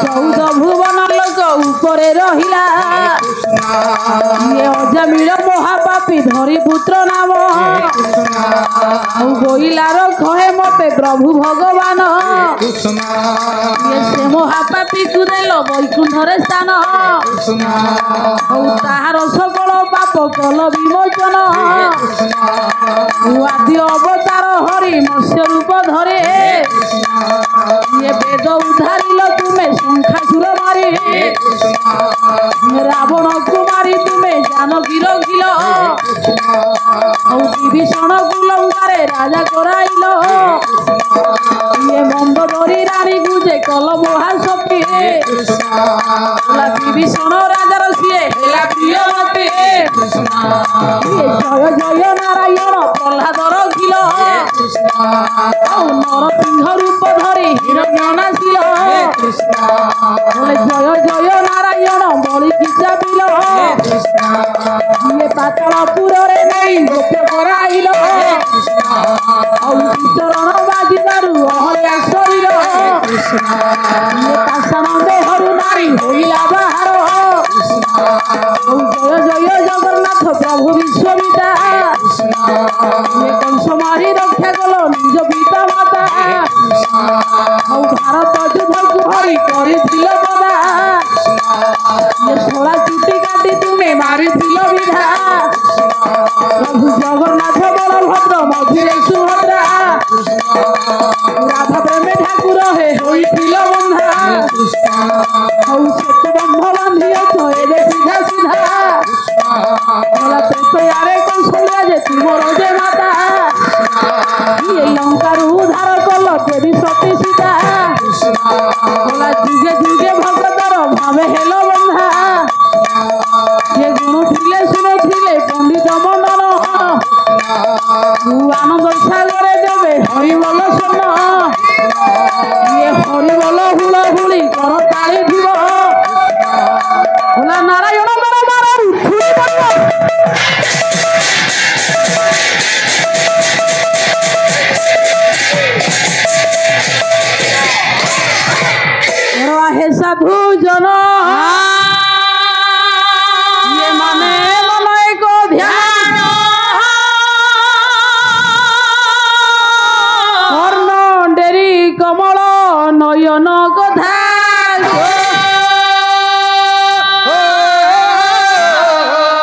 চৌদ ভুবন লোক উপরে রহিলা ইয়ে অজামিল মহাপাপী ধরি পুত্র নাম বইলার কহে মতে প্রভু ভগবান ইয়ে সে মহাপাপী কু দেল বৈকুণ্ঠরে স্থান তাহার সকল পাপ কল বিমোচন আদি অবতার হরি মৎস্য রূপ ধরে ইয়ে বেদ উদ্ধারিল তুমে শঙ্খাসুর মারি রাবণ কুমারী তুমে জানকী রখিল বিভীষণ কুলঙ্কারে রাজা করাইল ইয়ে মন্দোদরী রানী গুজে কল মহাশক্তি বিভীষণ রাজার সিয়ে হেলা প্রিয়মতী জয় জয় নারায়ণ প্রহ্লাদ রখিল নরসিংহ রূপ ধরি হিরণ্য নাচিল জয় জয় নারায়ণ বলি কি চাপিল ଇଏ ପାତାଳପୁରରେ ନେଇ ଗୋପେ କରାଇଲ ଆଉ ଚରଣ ବାଜିବାରୁ ଅହଲ୍ୟା ଶରୀର ଇଏ ପାଷାଣ ଦେହରୁ ନାରୀ ହୋଇଲା ବାହାର ଜୟ ଜୟ ଜଗନ୍ନାଥ ପ୍ରଭୁ ବିଶ୍ୱବିତା ଇଏ କଂସ ମାରି ରକ୍ଷା କଲ ନିଜ ପିତା ମାତା ଆଉ ଭାରତ ଯୁଦ୍ଧକୁ ଭରି କରିଥିଲ ପଦା ଇଏ ଶୋଳା ଚୁଟି କାଟି ତୁମେ ମାରିଥିଲ ବିଧା ପ୍ରଭୁ ଜଗନ୍ନାଥ ବଳଭଦ୍ର ମଝିରେ ସୁଭଦ୍ରା ରାଧା ପ୍ରେମେ ଠାକୁର ହେ ହୋଇଥିଲ ବନ୍ଧା ଆଉ ଛୋଟ ବନ୍ଧ ବାନ୍ଧିଅଛ ଏବେ ସିଧା ସିଧା ଆରେ କୌଶଲ୍ୟା ଯେ ତୁମର ଯେ ମାତା ଇଏ ଲଙ୍କାରୁ ଉଦ୍ଧାର କଲ ଦେବୀ ସତୀ ସୀତା ଯୁଗେ ଯୁଗେ ଭଗତର ଭାବେ ହେଲ ବନ୍ଧା ଯେ ଗୁଣୁଥିଲେ ଶୁଣୁଥିଲେ ପଣ୍ଡିତ ମଣ୍ଡନ ତୁ ଆନନ୍ଦ ସାଗରେ ଦେବେ ହରିବଲ ସ୍ୱର୍ଣ୍ଣ ଇଏ ହରିବଲ ହୁଳ ହୁଳି କର ତାଳି ଥିବ ହେଲା ନାରାୟଣ ମାରରୁ ଛୁଳି ପଡ଼ିବ हे साधु जन ये माने मन एक ध्यान कर्ण डेरी कमल नयन कथा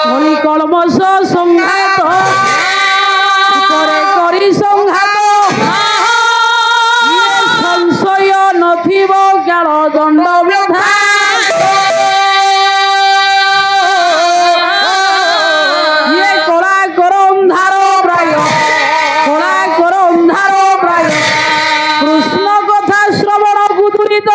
मणि कलमस संघात करी संघात संशय नथिब काल दंड व्यथा ये कला कर अंधार प्राय कला कर अंधार प्राय कृष्ण कथा श्रवण कुतुलित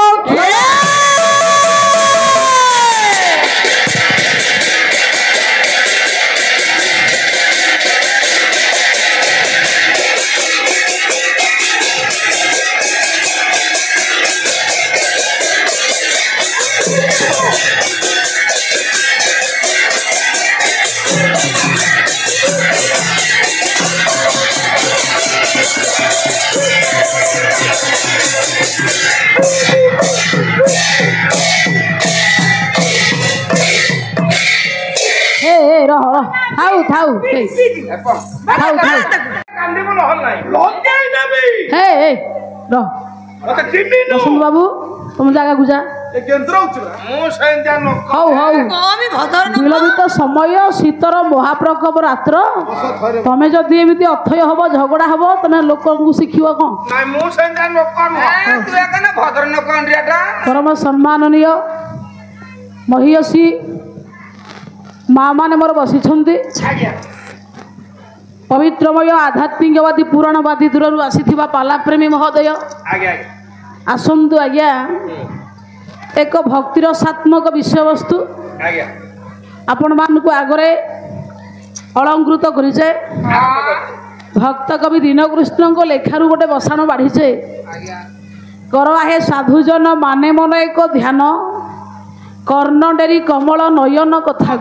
थाऊ थाऊ थाऊ थाऊ କାନ୍ଦିବୁ ନହେଲେ ନାହିଁ ଲଗେଇ ଦେବି हे रह ମତେ ଚିହ୍ନିନୁ बसंत बाबू तुम जगह को जा ଏ କେନ୍ଦ୍ର ହଉଛି ମୁଁ ସେମିତିଆ ନକ ହଉ ହଉ ବିଳମ୍ବିତ ସମୟ ଶୀତର ମହାପ୍ରକୋପ ରାତ୍ର ତମେ ଯଦି ଏମିତି ଅଥୟ ହବ ଝଗଡ଼ା ହବ ତମେ ଲୋକଙ୍କୁ ଶିଖିବ କ'ଣ ନାଇଁ ମୁଁ ସେମିତିଆ ନକ ନୁହଁ ତୁ ଏକାନେ ଭଦ୍ର ନକ ଅଣ୍ଡିଆଟା ପରମ ସମ୍ମାନନୀୟ ମହିୟସୀ ମା ମାନେ ମୋର ବସିଛନ୍ତି ଆଜ୍ଞା ପବିତ୍ରମୟ ଆଧ୍ୟାତ୍ମିକବାଦୀ ପୁରାଣବାଦୀ ଦୂରରୁ ଆସିଥିବା ପାଲାପ୍ରେମୀ ମହୋଦୟ ଆଜ୍ଞା ଆସନ୍ତୁ ଆଜ୍ଞା ଏକ ଭକ୍ତିର ସାତ୍ମକ ବିଷୟବସ୍ତୁ ଆଜ୍ଞା ଆପଣମାନଙ୍କୁ ଆଗରେ ଅଳଙ୍କୃତ କରିଛେ ଭକ୍ତ କବି ଦୀନକୃଷ୍ଣଙ୍କ ଲେଖାରୁ ଗୋଟେ ବସାଣ ବାଢ଼ିଛେ କର ଆହେ ସାଧୁଜନ ମାନେ ମନ ଏକ ଧ୍ୟାନ କର୍ଣ୍ଣ ଡେରି କମଳ ନୟନ କଥା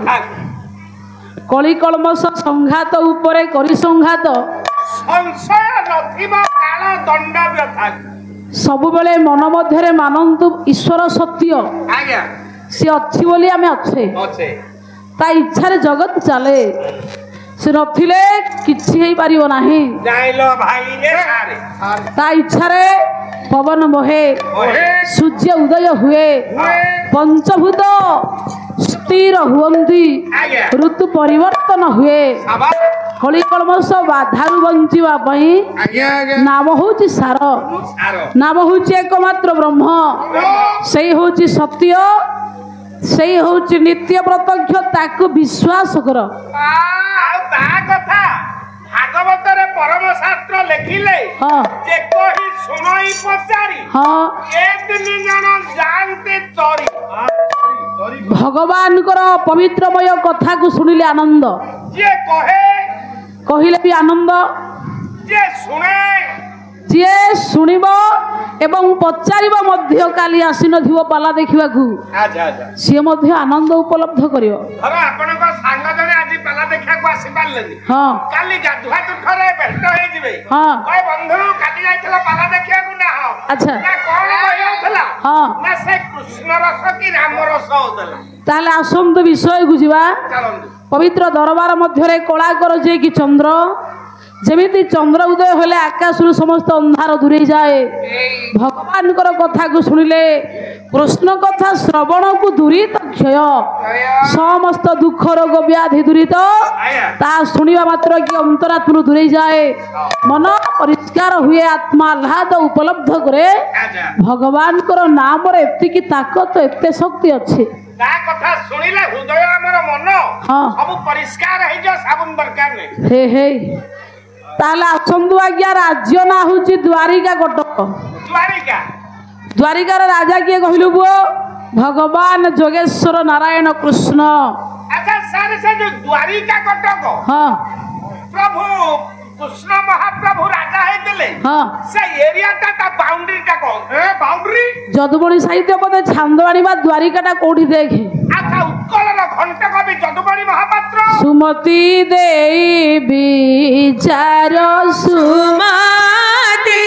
କଳି କଳମସ ସଂଘାତ ଉପରେ କରି ସଂଘାତ ସଂଶୟ ନଥିବ କାଳ ଦଣ୍ଡ ବ୍ୟଥା ସବୁବେଳେ ମନ ମଧ୍ୟରେ ମାନନ୍ତୁ ଈଶ୍ୱର ସତ୍ୟ ଆଜ୍ଞା ସେ ଅଛି ବୋଲି ଆମେ ଅଛେ ଅଛେ ତା ଇଚ୍ଛାରେ ଜଗତ ଚାଲେ ସେ ନଥିଲେ କିଛି ହେଇପାରିବ ନାହିଁ ଜାଇଲ ଭାଇ ରେ ସାରେ ତା ଇଚ୍ଛାରେ ପବନ ବହେ ସୂର୍ଯ୍ୟ ଉଦୟ ହୁଏ ପଞ୍ଚଭୂତ ସ୍ଥିର ହୁଅନ୍ତି ଆଜ୍ଞା ଋତୁ ପରିବର୍ତ୍ତନ ହୁଏ କଳି କଳମସ ବାଧାରୁ ବଞ୍ଚିବା ପାଇଁ ନାମ ହଉଛି ସାର ନାମ ହଉଛି ଏକମାତ୍ର ବ୍ରହ୍ମ ସେଇ ହଉଛି ସତ୍ୟ ସେଇ ହଉଛି ନିତ୍ୟ ପ୍ରତ୍ୟକ୍ଷ ତାକୁ ବିଶ୍ୱାସ କର ଆଉ ତା କଥା ଭାଗବତରେ ପରମ ଶାସ୍ତ୍ର ଲେଖିଲେ ହଁ ଯେ କହି ଶୁଣଇ ପଚାରି ହଁ ଏ ତିନି ଜଣ ଯାଆନ୍ତି ଚରି ଭଗବାନଙ୍କର ପବିତ୍ରମୟ କଥାକୁ ଶୁଣିଲେ ଆନନ୍ଦ ଯିଏ କହେ କହିଲେ ବି ଆନନ୍ଦ ଯିଏ ଶୁଣେ ଯିଏ ଶୁଣିବ ଏବଂ ପଚାରିବ ମଧ୍ୟ କାଲି ଆସିନଥିବ ପାଲା ଦେଖିବାକୁ ଆଚ୍ଛା ଆଚ୍ଛା ସିଏ ମଧ୍ୟ ଆନନ୍ଦ ଉପଲବ୍ଧ କରିବ। ଧର ଆପଣଙ୍କ ସାଙ୍ଗ ଜଣେ ଆଜି ପାଲା ଦେଖିବାକୁ ଆସିପାରିଲେନି ହଁ କାଲି ଗାଧୁଆ ତୁଠରେ ଭେଟ ହେଇଯିବେ ହଁ କହେ ବନ୍ଧୁ କାଲି ଯାଇଥିଲା ପାଲା ଦେଖିବାକୁ ନା ହଁ ଆଚ୍ଛା ନା କଣ କହିଯାଉଥିଲା ହଁ ନା ସେ କୃଷ୍ଣ ରସ କି ରାମ ରସ ହଉଥିଲା। ତାହେଲେ ଆସନ୍ତୁ ବିଷୟକୁ ଯିବା। ଚାଲନ୍ତୁ ପବିତ୍ର ଦରବାର ମଧ୍ୟରେ କଳା କର ଯେ କି ଚନ୍ଦ୍ର ଯେମିତି ଚନ୍ଦ୍ର ଉଦୟ ହେଲେ ଆକାଶରୁ ସମସ୍ତ ଅନ୍ଧାର ଦୂରେଇ ଯାଏ ଭଗବାନଙ୍କର କଥାକୁ ଶୁଣିଲେ କୃଷ୍ଣ କଥା ଶ୍ରବଣକୁ ଦୂରିତ କ୍ଷୟ ସମସ୍ତ ଦୁଃଖ ରୋଗ ବ୍ୟାଧି ଦୂରିତ ତାହା ଶୁଣିବା ମାତ୍ର କି ଅନ୍ତରାତ୍ମରୁ ଦୂରେଇ ଯାଏ ମନ ପରିଷ୍କାର ହୁଏ ଆତ୍ମା ଆହ୍ଲାଦ ଉପଲବ୍ଧ କରେ। ଆଚ୍ଛା ଭଗବାନଙ୍କର ନାମରେ ଏତିକି ତାକତ ଏତେ ଶକ୍ତି ଅଛି। ତା କଥା ଶୁଣିଲେ ହୃଦୟ ଆମର ମନ ହଁ ସବୁ ପରିଷ୍କାର ହେଇଯିବ ସାବୁନ ଦରକାର ନାହିଁ। ହେ ହେ ତାହେଲେ ଆସନ୍ତୁ ଆଜ୍ଞା ରାଜ୍ୟ ନା ହଉଛି ଦ୍ୱାରିକା କଟକ। ଦ୍ୱାରିକା ଦ୍ୱାରିକାର ରାଜା କିଏ କହିଲୁ ପୁଅ? ଭଗବାନ ଯୋଗେଶ୍ୱର ନାରାୟଣ କୃଷ୍ଣ। ଆଚ୍ଛା ସାର୍ ସେ ଯୋଉ ଦ୍ୱାରିକା କଟକ ହଁ ପ୍ରଭୁ କୃଷ୍ଣ ମହାପ୍ରଭୁ ରାଜା ହେଇଥିଲେ ହଁ ସେ ଏରିଆଟା ତା ବାଉଣ୍ଡରୀ ଟା କଣ ବାଉଣ୍ଡରୀ ଯଦୁମଣି ସାହିତ୍ୟ ପଦେ ଛାନ୍ଦ ଆଣିବା ଦ୍ୱାରିକାଟା କୋଉଠି ଦେଖେ? ଆଚ୍ଛା ଉତ୍କଳର ଘଣ୍ଟ କବି ଯଦୁମଣି ମହାପାତ୍ର ସୁମତି ଦେଇ ବିଚାର ସୁମତି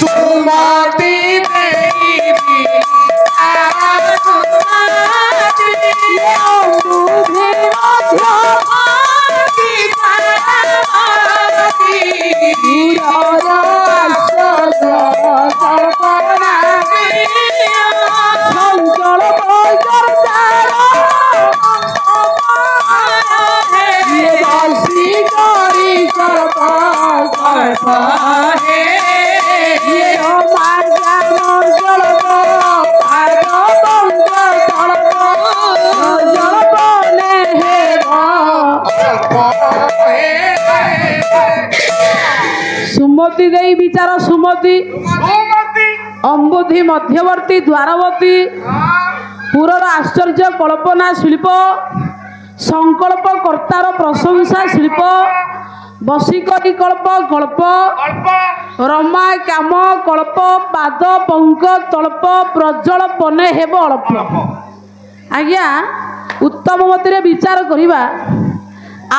ସୁମତି ଦେବୀ ସୁମତି ଦେଇ ବିଚାର ସୁମତି ସୁମତି ଅମ୍ବୁଧି ମଧ୍ୟବର୍ତ୍ତୀ ଦ୍ୱାରବତୀ ପୁରର ଆଶ୍ଚର୍ଯ୍ୟ କଳ୍ପନା ଶିଳ୍ପ ସଂକଳ୍ପ କର୍ତ୍ତାର ପ୍ରଶଂସା ଶିଳ୍ପ ବସିକଟି କଳ୍ପ ଗଳ୍ପ ଅଳ୍ପ ରମା କାମ କଳ୍ପ ପାଦ ପଙ୍କ ତଳ୍ପ ପ୍ରଜଳ ପନେ ହେବ ଅଳ୍ପ। ଆଜ୍ଞା ଉତ୍ତମ ମତିରେ ବିଚାର କରିବା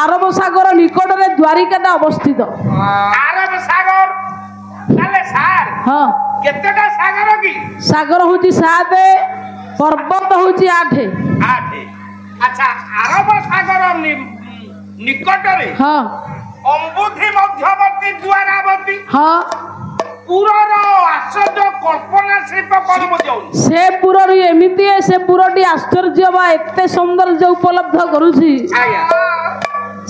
ଆରବ ସାଗର ନିକଟରେ ଦ୍ୱାରିକାଟା ଅବସ୍ଥିତ। ଆରବ ସାଗର ତାହେଲେ ସାର୍ ହଁ କେତେଟା ସାଗର କି? ସାଗର ହଉଛି 7 ପର୍ବତ ହଉଛି 8। ଆଚ୍ଛା ଆରବ ସାଗର ନିକଟରେ ହଁ ଅମ୍ବୁଧି ମଧ୍ୟବର୍ତ୍ତୀ ଦ୍ୱାରାବତୀ ହଁ ପୁରର ଆଶ୍ଚର୍ଯ୍ୟ କଳ୍ପନା ଶିଳ୍ପ କଣ ବୁଝାଉନି? ସେ ପୁରରୁ ଏମିତି ସେ ପୁରଟି ଆଶ୍ଚର୍ଯ୍ୟ ବା ଏତେ ସୌନ୍ଦର୍ଯ୍ୟ ଉପଲବ୍ଧ କରୁଛି ଆଜ୍ଞା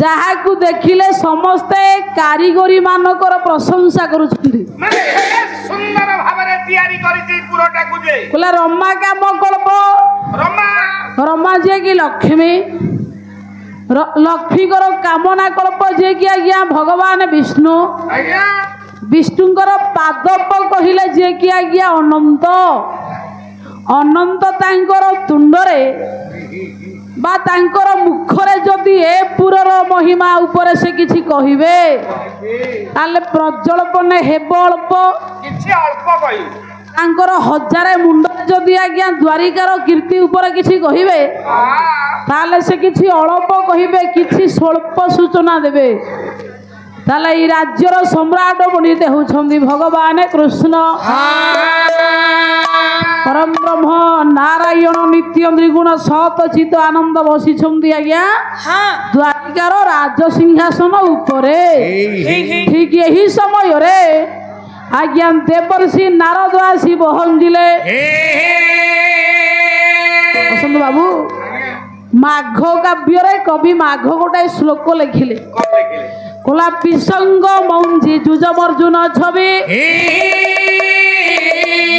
ଯାହାକୁ ଦେଖିଲେ ସମସ୍ତେ କାରିଗରୀ ମାନଙ୍କର ପ୍ରଶଂସା କରୁଛନ୍ତି। ମାନେ ଏତେ ସୁନ୍ଦର ଭାବରେ ତିଆରି କରିଛି ପୁରଟାକୁ ଯେ କହିଲା ରମା କାମ କଳ୍ପ ରମା ରମା ଯିଏ କି ଲକ୍ଷ୍ମୀ ଲକ୍ଷ୍ମୀଙ୍କର କାମନା କଳ୍ପ ଯିଏ କି ଆଜ୍ଞା ଭଗବାନ ବିଷ୍ଣୁ ଆଜ୍ଞା ବିଷ୍ଣୁଙ୍କର ପାଦପ କହିଲେ ଯିଏ କି ଆଜ୍ଞା ଅନନ୍ତ ଅନନ୍ତ ତାଙ୍କର ତୁଣ୍ଡରେ ବା ତାଙ୍କର ମୁଖରେ ଯଦି ଏ ପୁରର ମହିମା ଉପରେ ସେ କିଛି କହିବେ ତାହେଲେ ପ୍ରଜ୍ୱଳପନେ ହେବ ଅଳ୍ପ କିଛି ଅଳ୍ପ କହିବୁ ତାଙ୍କର 1000 ମୁଣ୍ଡରେ ଯଦି ଆଜ୍ଞା ଦ୍ୱାରିକାର କୀର୍ତ୍ତି ଉପରେ କିଛି କହିବେ ତାହେଲେ ସେ କିଛି ଅଳ୍ପ କହିବେ କିଛି ସ୍ୱଳ୍ପ ସୂଚନା ଦେବେ। ତାହେଲେ ଏଇ ରାଜ୍ୟର ସମ୍ରାଟ ବର୍ଣ୍ଣିତ ହେଉଛନ୍ତି ଭଗବାନ କୃଷ୍ଣ ପରମ ବ୍ରହ୍ମ ନାରାୟଣ ନିତ୍ୟ ନିର୍ଗୁଣ ସତ ଚିତ ଆନନ୍ଦ ବସିଛନ୍ତି ଆଜ୍ଞା ଦ୍ୱାରିକାର ରାଜସିଂହାସନ ଉପରେ। ଠିକ ଏହି ସମୟରେ ଆଜ୍ଞା ଦେବର୍ଷି ନାରଦ ଆସି ପହଞ୍ଚିଲେ। ବସନ୍ତୁ ବାବୁ ମାଘ କାବ୍ୟରେ କବି ମାଘ ଗୋଟାଏ ଶ୍ଲୋକ ଲେଖିଲେ କୋଲା ପିସଙ୍ଗ ମଞ୍ଜି ଯୁଜମର୍ଜୁନ ଛବି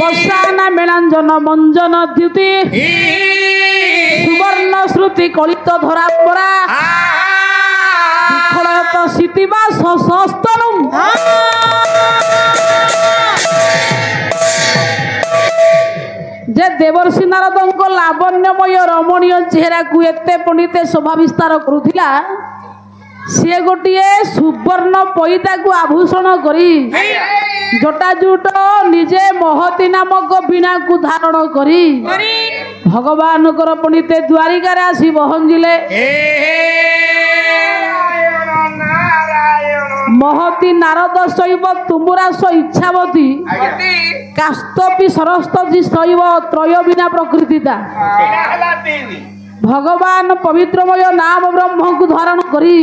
ବର୍ଷାନା ମେଳାଞ୍ଜନ ମଞ୍ଜନ ଦ୍ୟୁତି ସୁବର୍ଣ୍ଣ ଶ୍ରୁତି କଳିତ ଧରା ପରା ବିଖଳୟତ ସିତିବା ସଶସ୍ତନୁ ଯେ ଦେବର୍ଷି ନାରଦଙ୍କ ଲାବଣ୍ୟମୟ ରମଣୀୟ ଚେହେରାକୁ ଏତେ ପଣ୍ଡିତେ ଶୋଭା ବିସ୍ତାର କରୁଥିଲା ସିଏ ଗୋଟିଏ ସୁବର୍ଣ୍ଣ ପଇତାକୁ ଆଭୂଷଣ କରି ଜଟାଜୁଟ ନିଜେ ମହତୀ ନାମକ ବୀଣାକୁ ଧାରଣ କରି ଭଗବାନଙ୍କର ପଣ୍ଡିତେ ଦ୍ୱାରିକାରେ ଆସି ପହଞ୍ଚିଲେ। ମହତୀ ନାରଦ ଶୈବ ତୁମୁରାସ ଇଚ୍ଛାବତୀ କାସ୍ତପି ସରସ୍ୱତୀ ଶୈବ ତ୍ରୟ ବିନା ପ୍ରକୃତିତା। ଭଗବାନ ପବିତ୍ରମୟ ନାମ ବ୍ରହ୍ମକୁ ଧାରଣ କରି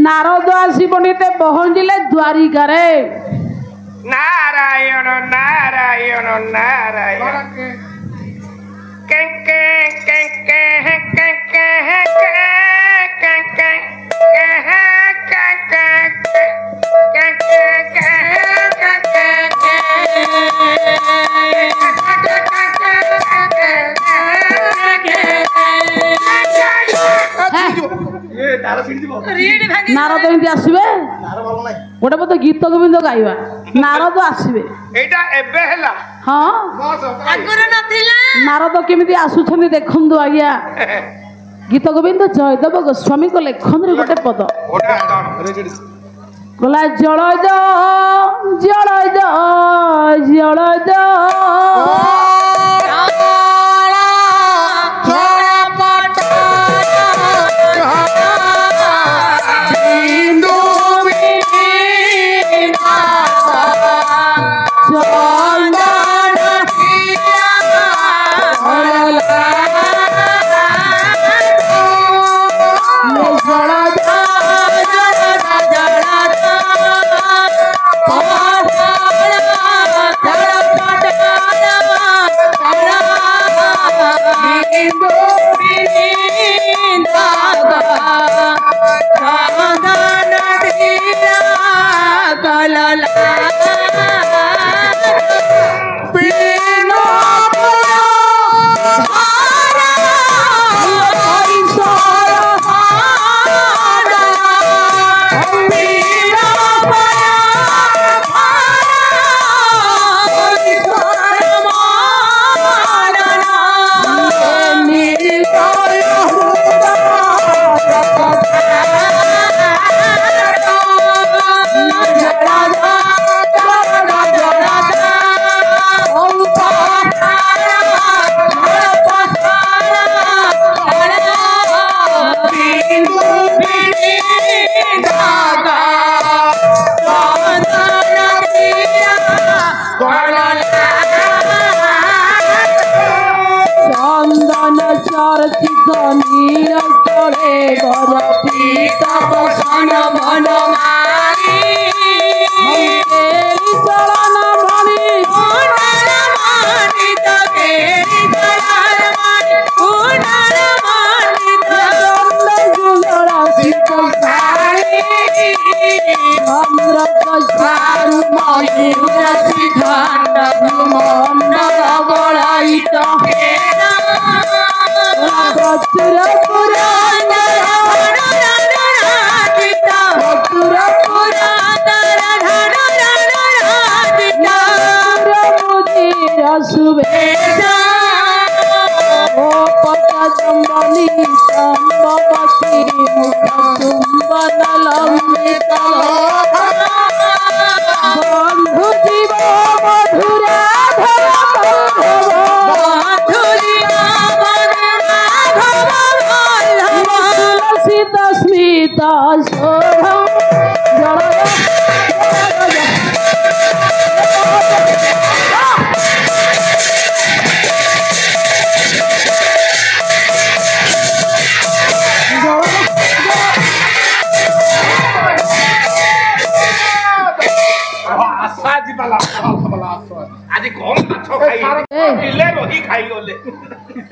ନାରଦ ଆସି ପଣ୍ଡିତେ ପହଞ୍ଚିଲେ ଦ୍ୱାରିକାରେ। ନାରାୟଣ ନାରାୟଣ ନାରାୟଣ ନାରଦ ଏମିତି ଆସିବେ ଗୋଟେ ବୋଧେ ଗୀତ ଗୋବିନ୍ଦ ଗାଇବା ନାରଦ ଆସିବେ ଏଇଟା ଏବେ ହେଲା ହଁ ନାରଦ କେମିତି ଆସୁଛନ୍ତି ଦେଖନ୍ତୁ ଆଜ୍ଞା ଗୀତ ଗୋବିନ୍ଦ ଜୟଦେବ ଗୋସ୍ୱାମୀଙ୍କ ଲେଖନରେ ଗୋଟେ ପଦ କହିଲା ଜଳଜ ଜଳଜ ଜଳଜ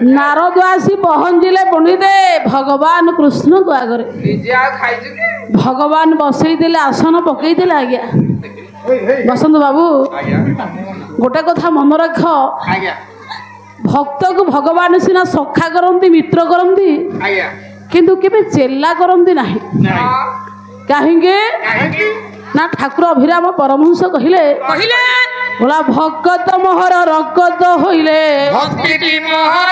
नारद आसी पहुंचले पंडित भगवान कृष्ण को आगे भगवान बसई दिले आसन पकई दिले आज्ञा बसंत बाबू गोटे कथा मन रख भक्त को भगवान सिना सखा करती मित्र करती किंतु केबे चेला करती नहीं कहीं ना ठाकुर अभिराम परमहंस कहले बोला भक्त मोहर रगत होइले भक्ति मोहर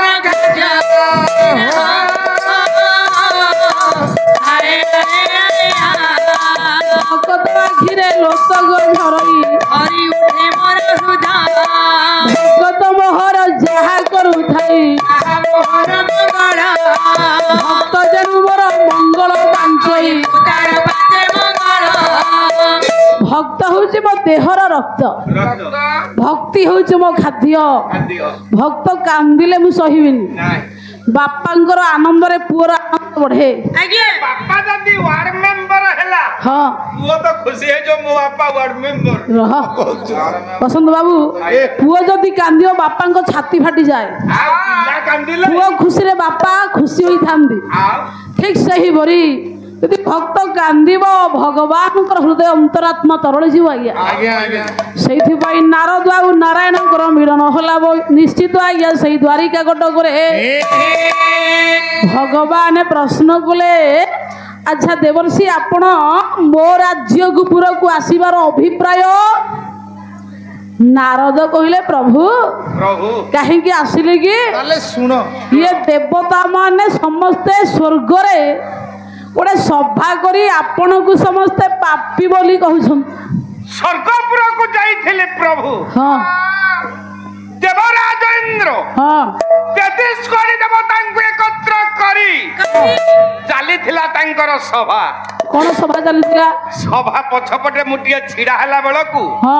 ଭକତ ଆଖିରେ ଲୋକ ଝରଇ ହରି ଉଠେ ମୋର ହୃଦୟ ଭକତ ମୋହର ଯାହା କରୁଥାଇ ମୋହର ମଙ୍ଗଳ ଭକ୍ତ ଯେଣୁ ମୋର ମଙ୍ଗଳ ପାଞ୍ଚଇ ତାର ବାଜେ ମଙ୍ଗଳ ଭକ୍ତ ହଉଛି ମୋ ଦେହର ରକ୍ତ ଭକ୍ତି ହଉଛି ମୋ ଖାଦ୍ୟ ଭକ୍ତ କାନ୍ଦିଲେ ମୁଁ ସହିବିନି ବାପାଙ୍କର ଆନନ୍ଦରେ ପୁଅର ଆନନ୍ଦ ବଢେ ଆଜ୍ଞା ବାପା ଯଦି ୱାର୍ଡ ମେମ୍ବର ହେଲା ହଁ ପୁଅ ତ ଖୁସି ହେଇଯିବ ମୋ ବାପା ୱାର୍ଡ ମେମ୍ବର ରହ ବସନ୍ତ ବାବୁ ପୁଅ ଯଦି କାନ୍ଦିବ ବାପାଙ୍କ ଛାତି ଫାଟିଯାଏ ଆଉ ପିଲା କାନ୍ଦିଲେ ପୁଅ ଖୁସିରେ ବାପା ଖୁସି ହୋଇଥାନ୍ତି ଆଉ ଠିକ ସେହିପରି ଯଦି ଭକ୍ତ କାନ୍ଦିବ ଭଗବାନଙ୍କର ହୃଦୟ ଅନ୍ତରାତ୍ମା ତରଳିଯିବ ଆଜ୍ଞା ଆଜ୍ଞା ଆଜ୍ଞା ସେଇଥିପାଇଁ ନାରଦ ଆଉ ନାରାୟଣଙ୍କର ମିଳନ ହେଲା ନିଶ୍ଚିତ ଆଜ୍ଞା ସେଇ ଦ୍ୱାରିକା କଟକରେ ଭଗବାନ ପ୍ରଶ୍ନ କଲେ ଆଚ୍ଛା ଦେବର୍ଷି ଆପଣ ମୋ ରାଜ୍ୟକୁ ପୁରକୁ ଆସିବାର ଅଭିପ୍ରାୟ ନାରଦ କହିଲେ ପ୍ରଭୁ ପ୍ରଭୁ କାହିଁକି ଆସିଲେ କି ତାହେଲେ ଶୁଣ ଇଏ ଦେବତା ମାନେ ସମସ୍ତେ ସ୍ୱର୍ଗରେ ଗୋଟେ ସଭା କରି ଆପଣଙ୍କୁ ସମସ୍ତେ ପାପୀ ବୋଲି କହୁଛନ୍ତି ସ୍ୱର୍ଗପୁରକୁ ଯାଇଥିଲେ ପ୍ରଭୁ ହଁ ଦେବରାଜ ଇନ୍ଦ୍ର ହଁ 33 କୋଟି ଦେବତାଙ୍କୁ ଏକତ୍ର କରି ଚାଲିଥିଲା ତାଙ୍କର ସଭା କଣ ସଭା ଚାଲିଥିଲା ସଭା ପଛପଟେ ମୁଁ ଟିକେ ଛିଡା ହେଲା ବେଳକୁ ହଁ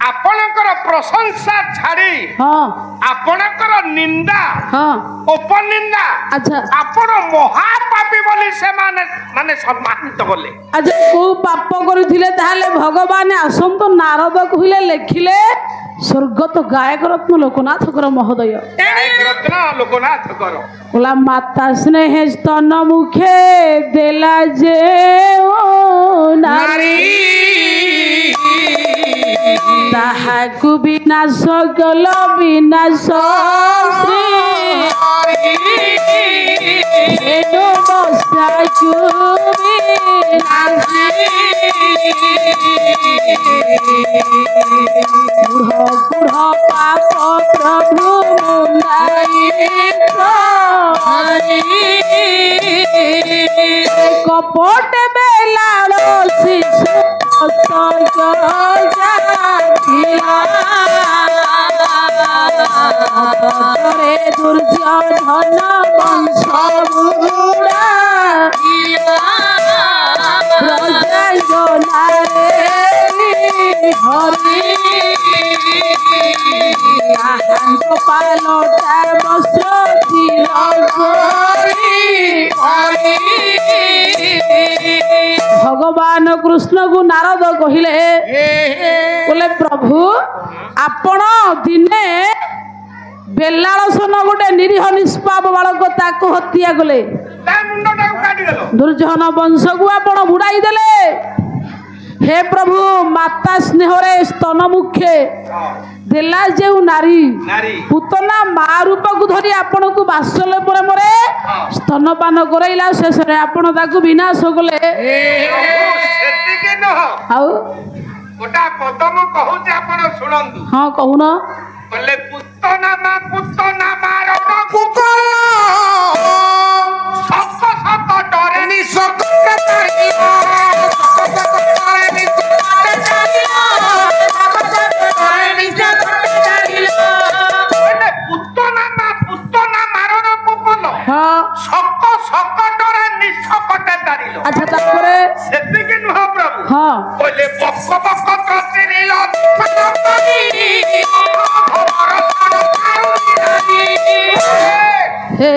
ଆପଣଙ୍କର ପ୍ରଶଂସା ଛାଡି ହଁ ଆପଣଙ୍କର ନିନ୍ଦା ହଁ ଉପନିନ୍ଦା ଆଚ୍ଛା ଆପଣ ମହାପାପୀ ବୋଲି ସେମାନେ ମାନେ ସମ୍ମାନିତ କଲେ ଆଚ୍ଛା କୋଉ ପାପ କରିଥିଲେ ତାହେଲେ ଭଗବାନ ଆସନ୍ତୁ ନାରଦ କହିଲେ ଲେଖିଲେ ସ୍ୱର୍ଗତ ଗାୟକ ରତ୍ନ ଲୋକନାଥଙ୍କର ମହୋଦୟ ରତ୍ନ ଲୋକନାଥଙ୍କର बोला माता स्नेह स्तन मुखे देला जे ओ नारी ताहाकु विनाश कल विनाश श्री एनो बसाकु बुढ़ बुढ़ पाप प्रभु मुंडाई कपट बेलाड़ शिशु दुर्योधन वंश बुड़ा हरि पालटा वस्त्र भगवान कृष्ण को नारद कहले बोले प्रभु आपण दिने बेलाळसन गोटे निरीह निष्पाप बालक ताको हत्या कले ତା ମୁଣ୍ଡଟାକୁ କାଟିଦେଲ दुर्योधन वंश को आपण बुड़ाई देले हे प्रभु माता स्नेहरे स्तन मुखे देला जे नारी ନାରୀ पुतना मा रूप को धरी आपण को बासल पर मरे स्तनपान करैला शेष रे आपण ताकू विनाश कले ସେତିକି ନୁହଁ आउ ଗୋଟା ପଦ ମୁଁ କହୁଛି ଆପଣ ଶୁଣନ୍ତୁ हाँ कहून କହିଲେ ପୁତ ନାମା ରଣ ସକ ସକ ଡରେ କହିଲେ ପୁତ ନାମା ରଣ କୁପଲ हाँ ସକ ସକ ଡରେ ନିଶକଟେ ଦାରିଲ अच्छा तापरे ସେତିକି ନୁହଁ ପ୍ରଭୁ हाँ କହିଲେ ବକ ବକ କତିରିଲ हे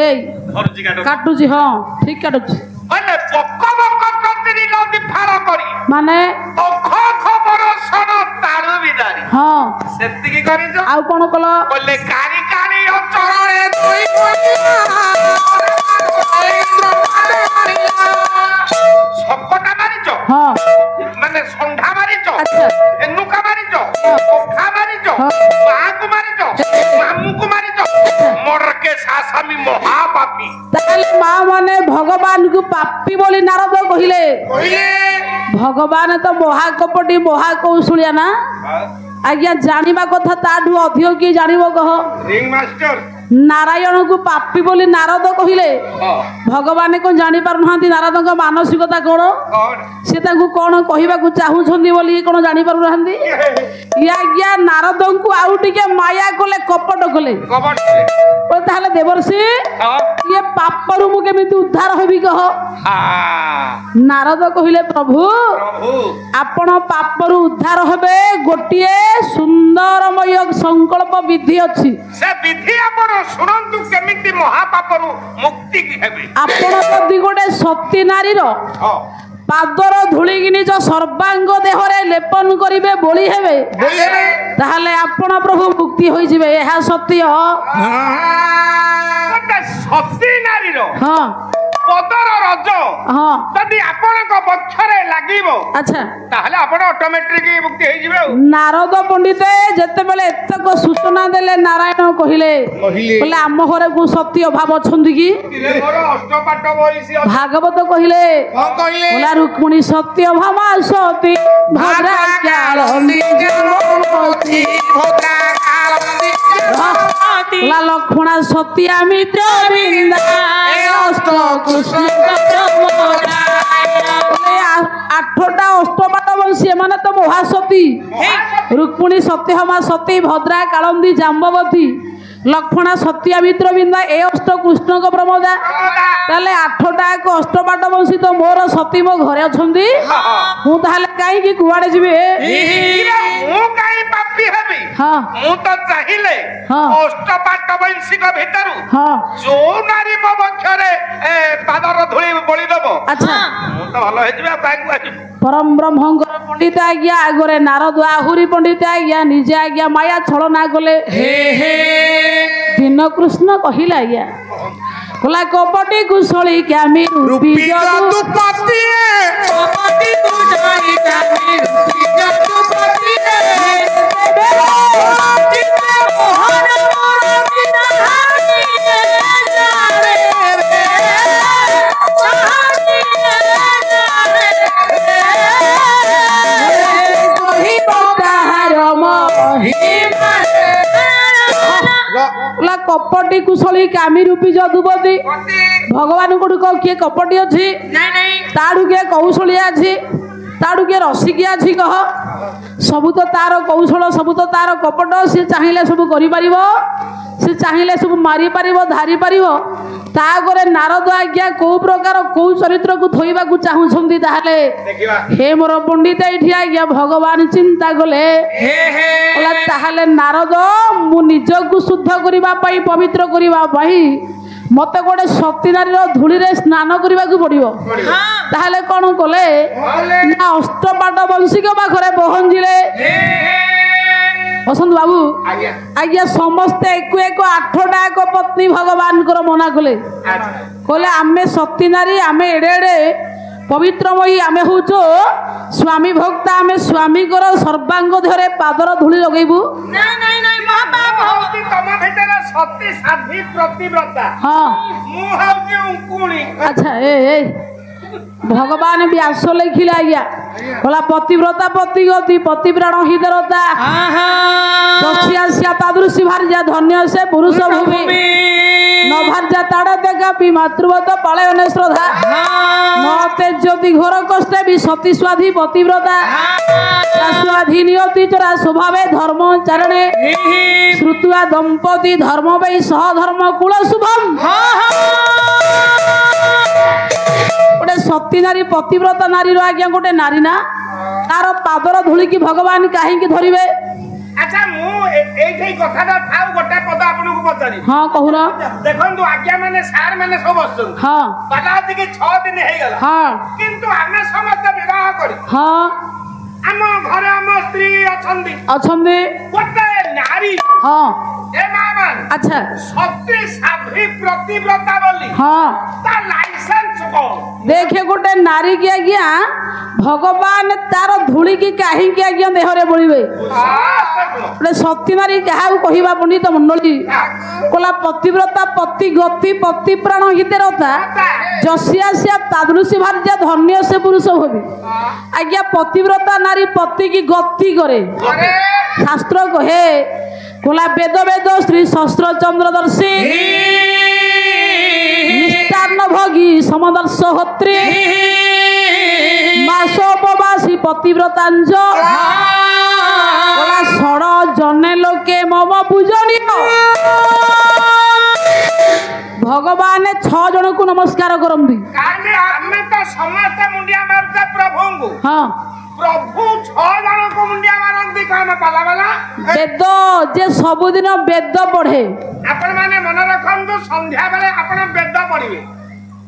ଧରୁଛି କାଟ काटुची हाँ ठीक काटुची କହିଲେ ବକ ବକ କତିରିଲ ବିଫାର କରି माने ଅଖ ଖବର ସଣ ତାଳୁ ବିଦାରି हाँ ସେତିକି କରିଛ आउ कौन कल କହିଲେ କାରି କାରି ଅଚଳରେ ଦୁଇ ସପଟା ମାରିଛ हाँ ମାନେ ଷଣ୍ଢା ମାରିଛ अच्छा ଏନୁକା ମାରିଛ ପଖା ମାରିଛ ବାହାକୁ ମାରିଛ ମାମୁକୁ ମାରିଛ ମୋରକେ ସାସାମି ମହାପାପୀ ताले माँ माने भगवान को पापी बोली नारद कहले କହିଲେ भगवान तो महाकपटी महाकौशलिया ना आज्ञा जानिबा कथा ताठू अधिक किए जानिबो कह रिंग मास्टर नारायण को पापी बोली नारद कहले भगवान को जानी पार नाहांती नारद मानसिकता कौन से कौन कहवा चाहूंगी बोली कौन जानी पार नाहांती या नारद को आउ टिके माया कले कपट कले ताहले देवर्षि ये पापरु मु केमिति उद्धार होबी कह नारद कहले प्रभु आपण पापरु उद्धार होबे गोटिए सुंदरमय संकल्प विधि अछि से विधि आपण सुनंतु केमिति महापापरु मुक्ति हेबे आपण जदि गोटे सती नारी रो पादर धूली निज सर्वांग देहरे लेपन करिवे बोली हेबे ताहले आपण प्रभु मुक्ति होई जिवे एहा सत्य सती नारी रो हां पदर रज हां जदि आपनक पक्षरे लागिवो अच्छा ताहले आपण ऑटोमेटिक मुक्ति होई जिवे नारद पंडित जेते बेले एतक सूचना देले नारायण कहिले बोले आम घरे को सत्य अभाव अछंदी की मोर अष्टपाट बोइसी भागवत कहिले बोला रुक्मिणी सत्य भामा सती भद्रा कालंदी जन्मवती भद्रा कालंदी ला लक्ष्मणा सत्या मित्र बिंदा अष्ट कृष्ण आठटा अष्टपाट वंशी एमाने तो महासती रुक्मिणी सत्यभामा सती भद्रा कालंदी जाम्बवती लक्ष्मणा सत्यामित्र बिंदा ए अष्ट कृष्ण को प्रमोदा ताले आठटा को अष्टपाट वंशी तो मोर सती मो घरे अछंदी हूं ताले काई की कुआडे जिवे मु काई पापी हेबी हां मु तो चाहिले अष्टपाट वंशी को भीतर हां जो नारी मो बक्षरे पादर धूली बोली दबो अच्छा मु तो भलो हे जिवे काई को परम ब्रह्मंकर पंडित आज्ञा आगरे नारद आहुरी पंडित आज्ञा निजे आज्ञा माया छलना कले दीन कृष्ण कहिला आज्ञा कोला कपटी कुशली क्यामी रूपी जदुपति कपटी कुशली क्यामी रूपी जदुपति जिते मोहन मोर बिना कपटी कुशली कामी रूपी जदुपति भगवान को किए कपटी अच्छी ताड़ू किए कौशलिया अच्छी ताड़ू किए रसिकिया अच्छी कह सबू तो तार कौशल सबू तो तार कपट सी चाहिए सब कर चाहिए सब मारी पार धारी पार तागरे नारद आज्ञा कौ प्रकार कौ चरित्र को थोइबा को चाहूछंती ताहले हे मोर पंडित एठी आज्ञा भगवान चिंता गले ओला ताहले नारद मु निज को शुद्ध करिबा पई पवित्र करिबा पई मते गोटे सती नारी धूली रे स्नान करिबा को पड़िबो ताहले कोन कले ना अष्टपाट वंशी के पाखरे पहुंचिले बसंत बाबू आज्ञा समस्ते एक आठटा एक पत्नी भगवान को मना कले कहले आमे सती नारी आमे एडे एडे पवित्रमयी आमे होचो स्वामी भक्ता आमे स्वामी कर सर्वांग धरे पादर धूली लगेबू सती साध्वी प्रतिव्रता हाँ मु हाउची उंकुणी अच्छा ए भगवान व्यास लिखिले आज्ञा बोला पतिव्रता पतिगति पतिप्राण हितरता दस्या तादृशी भार्या धन्य से पुरुष भूमि न भार्या ताड़े देगा मातृवत पालयने श्रद्धा न तेज्योति घोर कष्टे भी सती स्वाधि पतिव्रता स्वाधि नियति चरा स्वभावे धर्म चारणे श्रुत्वा दंपति धर्म वै सह धर्म कुल शुभम गोटे सती नारी पतिव्रता नारी आज्ञा गोटे नारी ना तार पादर धूली की भगवान कहीं धरवे अच्छा मु एठी कथाटा थाउ गोटे पद आपन को पचारी हां कहूना देखंतु आज्ञा माने सार माने सब बसछन हां पदाति के 6 दिन हे गेला हां किंतु आमे समस्त विवाह करी हां आम घरे आम स्त्री अछंदी गोटे नारी हां ए मामन अच्छा सती साध्वी प्रतिव्रता बोली हां ता लाइसेंस को देखे गोटे नारी की आज्ञा भगवान तार धूली की कहीं की आज्ञा देहरे बोलिबे गोटे सती नारी क्या कहवा पंडित मंडली कोला पतिव्रता पति गति पति प्राण हितेरता जसिया तादृशी भार्या धन्य से पुरुष भवि आज्ञा पतिव्रता नारी पति की गति करे शास्त्र कहे কোলা বেদ বেদ শ্রী শস্ত্র চন্দ্রদর্শী নিষ্টান্ন ভোগী সমদর্শ হোত্রী মাস উপবাসী পতিব্রতাঞ্জ কোলা ষড় জনে লোকে মম পূজনীয় ভগবান 6 জনকু নমস্কার করନ୍ତି କାହିଁକି ଆମେ ତ ସମସ୍ତେ ମୁଣ୍ଡିଆ ମାରୁଛେ ପ୍ରଭୁଙ୍କୁ ହଁ ପ୍ରଭୁ 6 ଜଣଙ୍କୁ ମୁଣ୍ଡିଆ ମାରନ୍ତି କଣ ପାଲା ବାଲା ବେଦ ଯେ ସବୁଦିନ ବେଦ ପଢେ ଆପଣ ମାନେ ମନେ ରଖନ୍ତୁ ସନ୍ଧ୍ୟା ବେଳେ ଆପଣ ବେଦ ପଢିବେ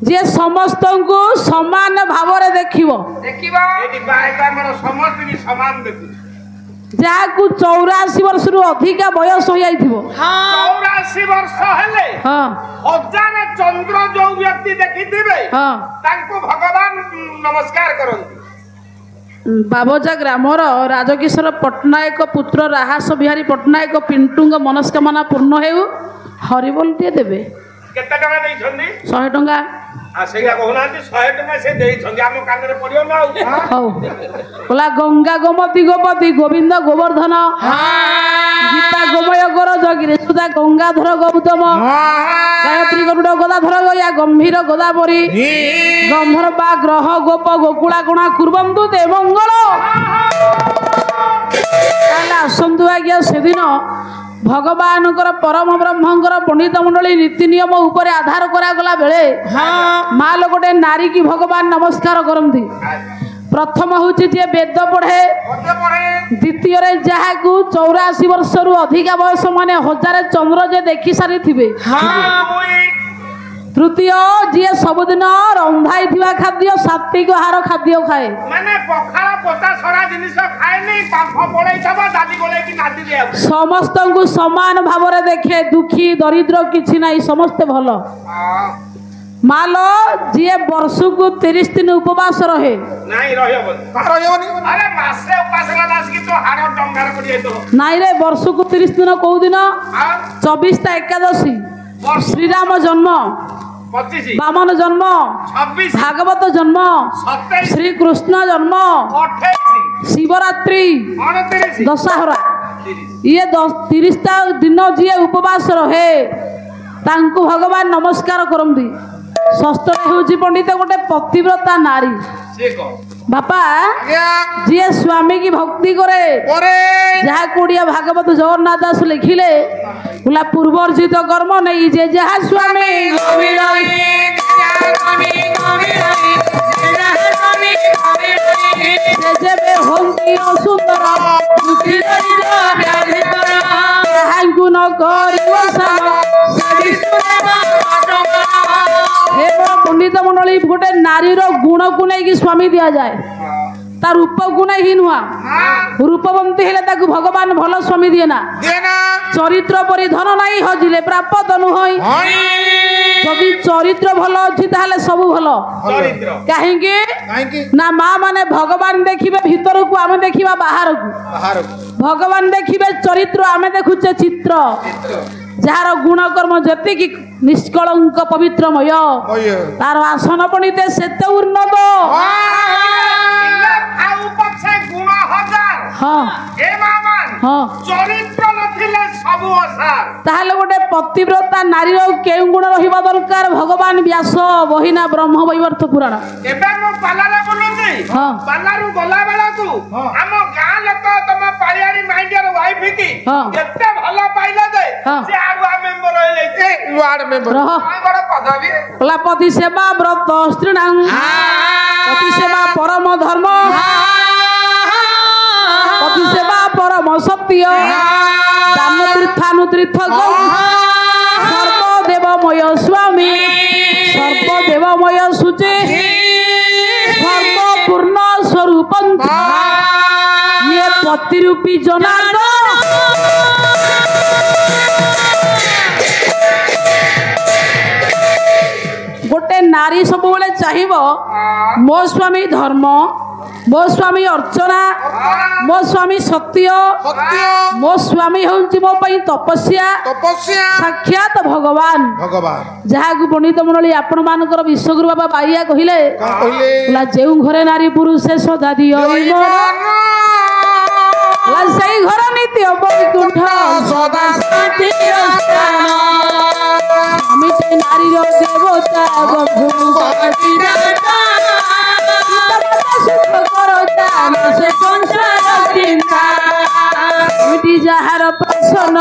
ଯେ ସମସ୍ତଙ୍କୁ ସମାନ ଭାବରେ ଦେଖିବ ଦେଖିବ ଏଠି ବାଇକ ଆମର ସମସ୍ତଙ୍କୁ ସମାନ ଦେଖୁଛି ଯାହାକୁ 84 ବର୍ଷରୁ ଅଧିକା ବୟସ ହୋଇଯାଇଥିବ 84 ବର୍ଷ ହେଲେ ହଁ ହଜାର ଚନ୍ଦ୍ର ଯୋଉ ବ୍ୟକ୍ତି ଦେଖିଥିବେ ହଁ ତାଙ୍କୁ ଭଗବାନ ନମସ୍କାର କରନ୍ତି ବାବଜା ଗ୍ରାମର ରାଜକିଶୋର ପଟ୍ଟନାୟକ ପୁତ୍ର ରାହାସ ବିହାରୀ ପଟ୍ଟନାୟକ ପିଣ୍ଟୁଙ୍କ ମନସ୍କାମନା ପୂର୍ଣ୍ଣ ହେଉ ହରିବୋଲଟିଏ ଦେବେ କେତେ ଟଙ୍କା ଦେଇଛନ୍ତି 100 ଟଙ୍କା ସେଇଟା କହୁନାହାନ୍ତି 100 ଟଙ୍କା ସେ ଦେଇଛନ୍ତି ଆମ କାନରେ ପଡିବ ନା ହଉ କହିଲା ଗଙ୍ଗା ଗୋମତୀ ଗୋପତି ଗୋବିନ୍ଦ ଗୋବର୍ଦ୍ଧନ ଗୀତା ଗୋମୟ ଗର ଜଗିରେ ସୁଧା ଗଙ୍ଗାଧର ଗୌତମ ଗାୟତ୍ରୀ ଗରୁଡ ଗଦାଧର ଗୟା ଗମ୍ଭୀର ଗୋଦାବରୀ ଗନ୍ଧର୍ବା ଗ୍ରହ ଗୋପ ଗୋକୁଳା ଗୁଣା କୁର୍ବନ୍ତୁ ଦେ ମଙ୍ଗଳ ତାହେଲେ ଆସନ୍ତୁ ଆଜ୍ଞା ସେଦିନ ଭଗବାନଙ୍କର ପରମ ବ୍ରହ୍ମଙ୍କର ପଣ୍ଡିତ ମଣ୍ଡଳୀ ନୀତି ନିୟମ ଉପରେ ଆଧାର କରାଗଲା ବେଳେ ମା ଲୋକଟେ ନାରୀ କି ଭଗବାନ ନମସ୍କାର କରନ୍ତି ପ୍ରଥମ ହଉଛି ଯିଏ ବେଦ ପଢେ ଦ୍ୱିତୀୟରେ ଯାହାକୁ 84 ବର୍ଷରୁ ଅଧିକା ବୟସ ମାନେ ହଜାରେ ଚନ୍ଦ୍ର ଯେ ଦେଖି ସାରିଥିବେ ତୃତୀୟ ଯିଏ ସବୁଦିନ ରନ୍ଧା ହେଇଥିବା ଖାଦ୍ୟ ସାତ୍ଵିକ ଆହାର ଖାଦ୍ୟ ଖାଏ ମାନେ ପଖାଳ ପୋତା ସରା ଜିନିଷ ଖାଏନି ପାମ୍ପ ପଳେଇଥିବ ଦାଦି ଗୋଳେଇକି ନାଦି ଦିଆବ ସମସ୍ତଙ୍କୁ ସମାନ ଭାବରେ ଦେଖେ ଦୁଃଖୀ ଦରିଦ୍ର କିଛି ନାହିଁ ସମସ୍ତେ ଭଲ ମାଲ ଯିଏ ବର୍ଷକୁ 30 ଦିନ ଉପବାସ ରହେ ନାଇଁ ରହିବନି ଆରେ ମାସେ ଉପାସ ଗଲା ଆସିକି ତ ହାଡ଼ ଡଙ୍ଗାର ପଡି ଯାଇଥିବ ନାଇଁ ରେ ବର୍ଷକୁ 30 ଦିନ କୋଉ ଦିନ 24 ଟା ଏକାଦଶୀ ଶ୍ରୀରାମ ଜନ୍ମ 25 ବାମନ ଜନ୍ମ 26 ଭାଗବତ ଜନ୍ମ 27 ଶ୍ରୀକୃଷ୍ଣ ଜନ୍ମ 28 ଶିବରାତ୍ରି 29 ଦଶହରା ଇଏ 30 ଟା ଦିନ ଯିଏ ଉପବାସ ରହେ ତାଙ୍କୁ ଭଗବାନ ନମସ୍କାର କରନ୍ତି ଷଷ୍ଠରେ ହେଉଛି ପଣ୍ଡିତ ଗୋଟେ ପତିବ୍ରତା ନାରୀ ବାପା ଯିଏ ସ୍ୱାମୀ କି ଭକ୍ତି କରେ ଯାହାକୁ ଓଡ଼ିଆ ଭାଗବତ ଜଗନ୍ନାଥ ଦାସ ଲେଖିଲେ ବୋଲା ପୂର୍ବର୍ଜିତ କର୍ମ ନେଇ ଯେ ଯାହା ସ୍ୱାମୀ ଯେବେ ହନ୍ତି ଅସୁନ୍ଦର ଯାହାଙ୍କୁ ନ କରିବ ପଣ୍ଡିତ ମଣ୍ଡଳୀ ଗୋଟେ ନାରୀର ଗୁଣକୁ ନେଇକି ସ୍ୱାମୀ ଦିଆଯାଏ ତା ରୂପକୁ ନେଇ ନୁହଁ ରୂପବନ୍ତୀ ହେଲେ ତାକୁ ଭଗବାନ ଭଲ ସ୍ୱାମୀ ଦିଏ ନା ଚରିତ୍ର ପରି ଧନ ନାହିଁ ହଜିଲେ ପ୍ରାପ୍ତ ନୁହଁ ଯଦି ଚରିତ୍ର ଭଲ ଅଛି ତାହେଲେ ସବୁ ଭଲ କାହିଁକି ନା ମା ମାନେ ଭଗବାନ ଦେଖିବେ ଭିତରକୁ ଆମେ ଦେଖିବା ବାହାରକୁ ଭଗବାନ ଦେଖିବେ ଚରିତ୍ର ଆମେ ଦେଖୁଛେ ଚିତ୍ର ଯାହାର ଗୁଣ କର୍ମ ଯେତିକି ନିଷ୍କଳଙ୍କ ପବିତ୍ରମୟ ତାର ଆସନ ପଣ୍ଡିତେ ସେତେ ଉନ୍ନତ ଗୁଣ ହଜାର ହଁ ହଁ ଚରିତ୍ର ନଥିଲେ ସବୁ ଅସାର ତାହେଲେ ଗୋଟେ ପତିବ୍ରତା ନାରୀର କେଉଁ ଗୁଣ ରହିବା ଦରକାର ଭଗବାନ ବ୍ୟାସ ବହିନା ବ୍ରହ୍ମ ବୈବର୍ତ ପୁରାଣ ଏବେ ମୁଁ ପାଲାରେ ବୁଲୁଛି ପାଲାରୁ ଗଲା ବେଳକୁ ଆମ ଗାଁ ଲୋକ ତମ ପାଳିଆରୀ ମାଇଣ୍ଡିଆର ୱାଇଫ କି ଏତେ ଭଲ ପାଇଲା ଯେ ସେ ଆଗୁଆ ମେମ୍ବର ହେଇଯାଇଛି ୱାର୍ଡ ମେମ୍ବର ବଡ ପଦବୀ ପତି ସେବା ବ୍ରତ ସ୍ତ୍ରୀଣାଂ ପତି ସେବା ପରମ ଧର୍ମ ପତି ସେବା ପରମ ସତ୍ୟ ଦାନ ତୀର୍ଥାନୁତୀର୍ଥ ସର୍ବଦେବମୟ ସ୍ୱାମୀ ସର୍ବଦେବମୟ ସୂଚି ସର୍ବପୂର୍ଣ୍ଣ ସ୍ୱରୂପ ଇଏ ପତିରୂପୀ ଜନାର୍ଦ୍ଦନ ଗୋଟେ ନାରୀ ସବୁବେଳେ ଚାହିଁବ ମୋ ସ୍ୱାମୀ ଧର୍ମ ମୋ ସ୍ୱାମୀ ଅର୍ଚ୍ଚନା ମୋ ସ୍ୱାମୀ ସତ୍ୟ ମୋ ସ୍ୱାମୀ ହେଉଛି ମୋ ପାଇଁ ତପସ୍ୟା ସାକ୍ଷାତ ଭଗବାନ ଯାହାକୁ ପଣ୍ଡିତ ମଣ୍ଡଳୀ ଆପଣ ମାନଙ୍କର ବିଶ୍ୱଗୁରୁ ବାବା ବାଇଆ କହିଲେ ଯେଉଁ ଘରେ ନାରୀ ପୁରୁଷ ସଦା ଦିଅ ସେଇ ଘର ନିତ୍ୟ ବୈକୁଣ୍ଠ ସଦା ଶାନ୍ତିର ସ୍ଥାନ ସ୍ୱାମୀ ସେ ନାରୀର ଦେବତା ବନ୍ଧୁ ସୁଖ କରତା ସେ ସଂସାର ଚିନ୍ତା ଏମିତି ଯାହାର ପ୍ରସନ୍ନ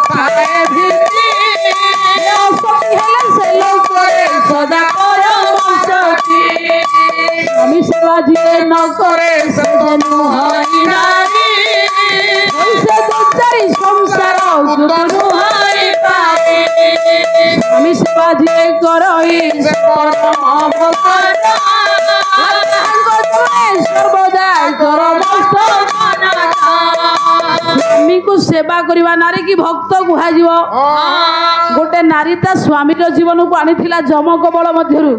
ଥାଏ ଭିତ୍ତି ହେଲେ ସେ ଲୋକରେ ସଦା ପରମ ଶକ୍ତି ସ୍ୱାମୀ ସେବା ଯିଏ ନ କରେ ସେ ନୁହଁ ନାରୀ ସେ ଦୁର୍ଚାରୀ ସଂସାର ନୁହଁ ପାରେ ସ୍ୱାମୀ ସେବା ଯିଏ କରଇ ସେ ପରମ ଭକ୍ତ ସର୍ବଦା ସ୍ୱାମୀକୁ ସେବା କରିବା ନାରୀ କି ଭକ୍ତ କୁହାଯିବ। ଗୋଟେ ନାରୀ ତା ସ୍ୱାମୀର ଜୀବନକୁ ଆଣିଥିଲା ଯମକବଳ ମଧ୍ୟରୁ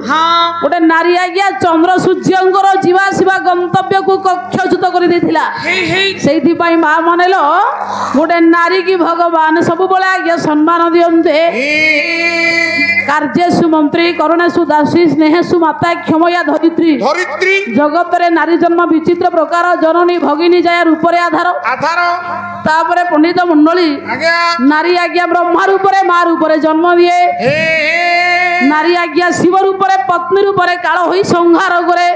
ଗୋଟେ ନାରୀ ଆଜ୍ଞା ଚନ୍ଦ୍ର ସୂର୍ଯ୍ୟଙ୍କର ଯିବା ଆସିବା ଗନ୍ତବ୍ୟକୁ କକ୍ଷଚ୍ୟୁତ କରିଦେଇଥିଲା। ସେଇଥିପାଇଁ ମା ମାନେଲ ଗୋଟେ ନାରୀ କି ଭଗବାନ ସବୁବେଳେ ଆଜ୍ଞା ସମ୍ମାନ ଦିଅନ୍ତେ। କାର୍ଯ୍ୟସୁ ମନ୍ତ୍ରୀ କରୁଣେଶୁ ଦାସୀ ସ୍ନେହେଶୁ ମାତା କ୍ଷମୟା ଧରିତ୍ରୀ ଜଗତରେ ନାରୀ ଜନ୍ମ ବିଚିତ୍ର ପ୍ରକାର ଜନନୀ ଭଗିନୀ ଯାୟା ରୂପରେ ଆଧାର ତାପରେ ପଣ୍ଡିତ ମଣ୍ଡଳୀ ନାରୀ ଆଜ୍ଞା ବ୍ରହ୍ମା ରୂପରେ ମା ରୂପରେ ଜନ୍ମ ଦିଏ। ନାରୀ ଆଜ୍ଞା ଶିବ ରୂପରେ ପତ୍ନୀ ରୂପରେ କାଳ ହୋଇ ସଂହାର କରେ।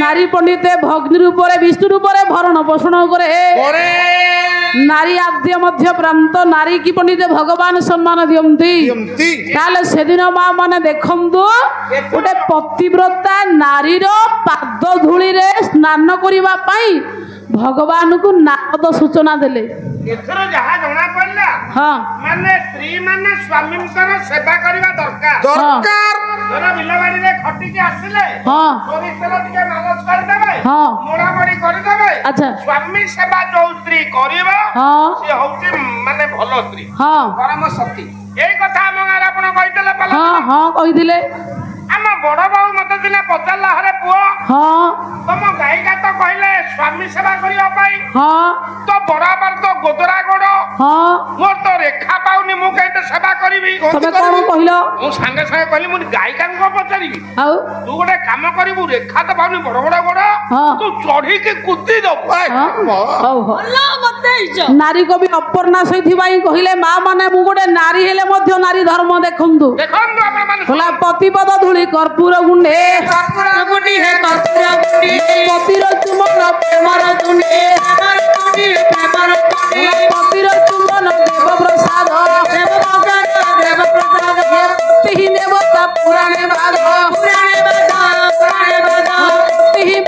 ନାରୀ ପଣ୍ଡିତେ ଭଗ୍ନୀ ରୂପରେ ବିଷ୍ଣୁ ରୂପରେ ଭରଣ ପୋଷଣ କରେ। ନାରୀ ଆଦ୍ୟ ମଧ୍ୟ ପ୍ରାନ୍ତ ନାରୀ କି ପଣ୍ଡିତେ ଭଗବାନ ସମ୍ମାନ ଦିଅନ୍ତି। ତାହେଲେ ସେଦିନ ମା ମାନେ ଦେଖନ୍ତୁ ଗୋଟେ ପତିବ୍ରତା ନାରୀର ପାଦ ଧୂଳିରେ ସ୍ନାନ କରିବା ପାଇଁ ଭଗବାନଙ୍କୁ ନାରଦ ସୂଚନା ଦେଲେ। ଏଥର ଯାହା ଜଣା ପଡିଲା ମାନେ ସ୍ତ୍ରୀ ମାନେ ସ୍ୱାମୀଙ୍କର ସେବା କରିବା ଦରକାର। ବିଲବାଡିରେ ଖଟିକି ଆସିଲେ ସୋରିଷ ତେଲ ଟିକେ ମାଲସ କରିଦେବେ ମୋଡାମୋଡି କରିଦେବେ। ସ୍ୱାମୀ ସେବା ଯୋଉ ସ୍ତ୍ରୀ କରିବ ସେ ହଉଛି ମାନେ ଭଲ ସ୍ତ୍ରୀ ପରମ ସତୀ। ଏଇ କଥା ଆମ ଗାଁରେ ଆପଣ କହିଥିଲେ କହିଥିଲେ। ଆମ ବଡ ବୋଉ ମତେ ଦିନେ ପଚାରିଲା ହରେ ପୁଅ ତମ ଗାଈକା ତ କହିଲେ ସ୍ୱାମୀ ସେବା କରିବା ପାଇଁ ତ ବଡ ବାପାର ତ ଗୋଦରା ଗୋଡ ମୋର ତ ରେଖା ପାଉନି ମୁଁ କେତେ ସେବା କରିବି। ତମେ କଣ କହିଲ? ମୁଁ ସାଙ୍ଗେ ସାଙ୍ଗେ କହିଲି ମୁଁ ଗାଈକାଙ୍କୁ ପଚାରିବି ତୁ ଗୋଟେ କାମ କରିବୁ ରେଖା ତ ପାଉନି ବଡ ବଡ ଗୋଡ ତୁ ଚଢିକି କୁଦି ଦବୁ। ନାରୀ କବି ଅପର୍ଣ୍ଣା ସେଇଥିପାଇଁ କହିଲେ ମା ମାନେ ମୁଁ ଗୋଟେ ନାରୀ ହେଲେ ମଧ୍ୟ ନାରୀ ଧର୍ମ ଦେଖନ୍ତୁ ପତିପଦ ଧୂଳି କର୍ପୂର ଗୁଣ୍ଡେ ପତିର ଚୁମ୍ବନ ପ୍ରେମର ତୁଣ୍ଡେ ପତିର ଚୁମ୍ବନ ଦେବ ପ୍ରସାଦ ଦେବତା ପୁରାଣେ ବାଦ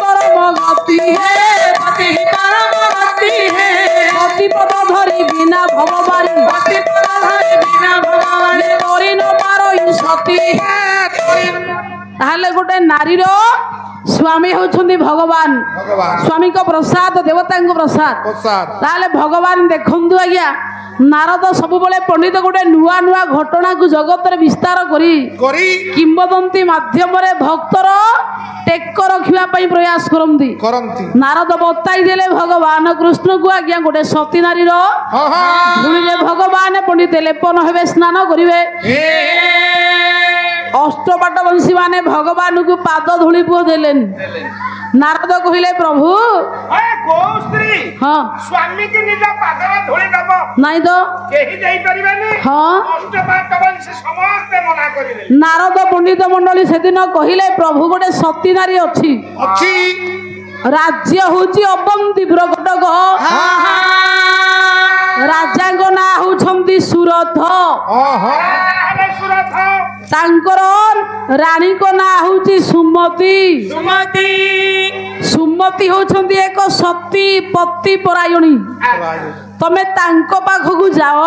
ପରମ ଗତି ପତିପଦ ଧରି ବିନା ଭଗବାନ କରି ନ ପାରଇ ସତୀ। ତାହେଲେ ଗୋଟେ ନାରୀର ସ୍ୱାମୀ ହଉଛନ୍ତି ଭଗବାନ ସ୍ୱାମୀଙ୍କ ପ୍ରସାଦ ଦେବତାଙ୍କ ପ୍ରସାଦ। ତାହେଲେ ଭଗବାନ ଦେଖନ୍ତୁ ଆଜ୍ଞା ନାରଦ ସବୁବେଳେ ପଣ୍ଡିତ ଗୋଟେ ନୂଆ ନୂଆ ଘଟଣାକୁ ଜଗତରେ ବିସ୍ତାର କରି କିମ୍ବଦନ୍ତୀ ମାଧ୍ୟମରେ ଭକ୍ତର ଟେକ ରଖିବା ପାଇଁ ପ୍ରୟାସ କରନ୍ତି। ନାରଦ ବତାଇ ଦେଲେ ଭଗବାନ କୃଷ୍ଣକୁ ଆଜ୍ଞା ଗୋଟେ ସତୀ ନାରୀର ଧୂଳିରେ ଭଗବାନ ପଣ୍ଡିତ ଲେପନ ହେବେ ସ୍ନାନ କରିବେ। ଅଷ୍ଟପାଟ ବଂଶୀ ମାନେ ଭଗବାନଙ୍କୁ ପାଦ ଧୂଳି ପୁଅ ଦେଲେ। ନାରଦ କହିଲେ ପ୍ରଭୁ ସ୍ୱାମୀ କି ନିଜ ପାଦରେ ଧୂଳି ଦବ ନାଇଁ ତ କେହି ଦେଇପାରିବେନି। ଅଷ୍ଟପାଟ ବଂଶୀ ସମସ୍ତେ ମନା କରିଲେ। ନାରଦ ପଣ୍ଡିତ ମଣ୍ଡଳୀ ସେଦିନ କହିଲେ ପ୍ରଭୁ ଗୋଟେ ସତୀ ନାରୀ ଅଛି ରାଜ୍ୟ ହଉଛି ଅବନ୍ତୀ ପ୍ରକଟକ ରାଜାଙ୍କ ନାଁ ହଉଛନ୍ତି ସୁରଥ ତାଙ୍କର ରାଣୀଙ୍କ ନାଁ ହଉଛି ସୁମତି। ସୁମତି ହଉଛନ୍ତି ଏକ ସତୀ ପତି ପରାୟଣୀ। ତମେ ତାଙ୍କ ପାଖକୁ ଯାଅ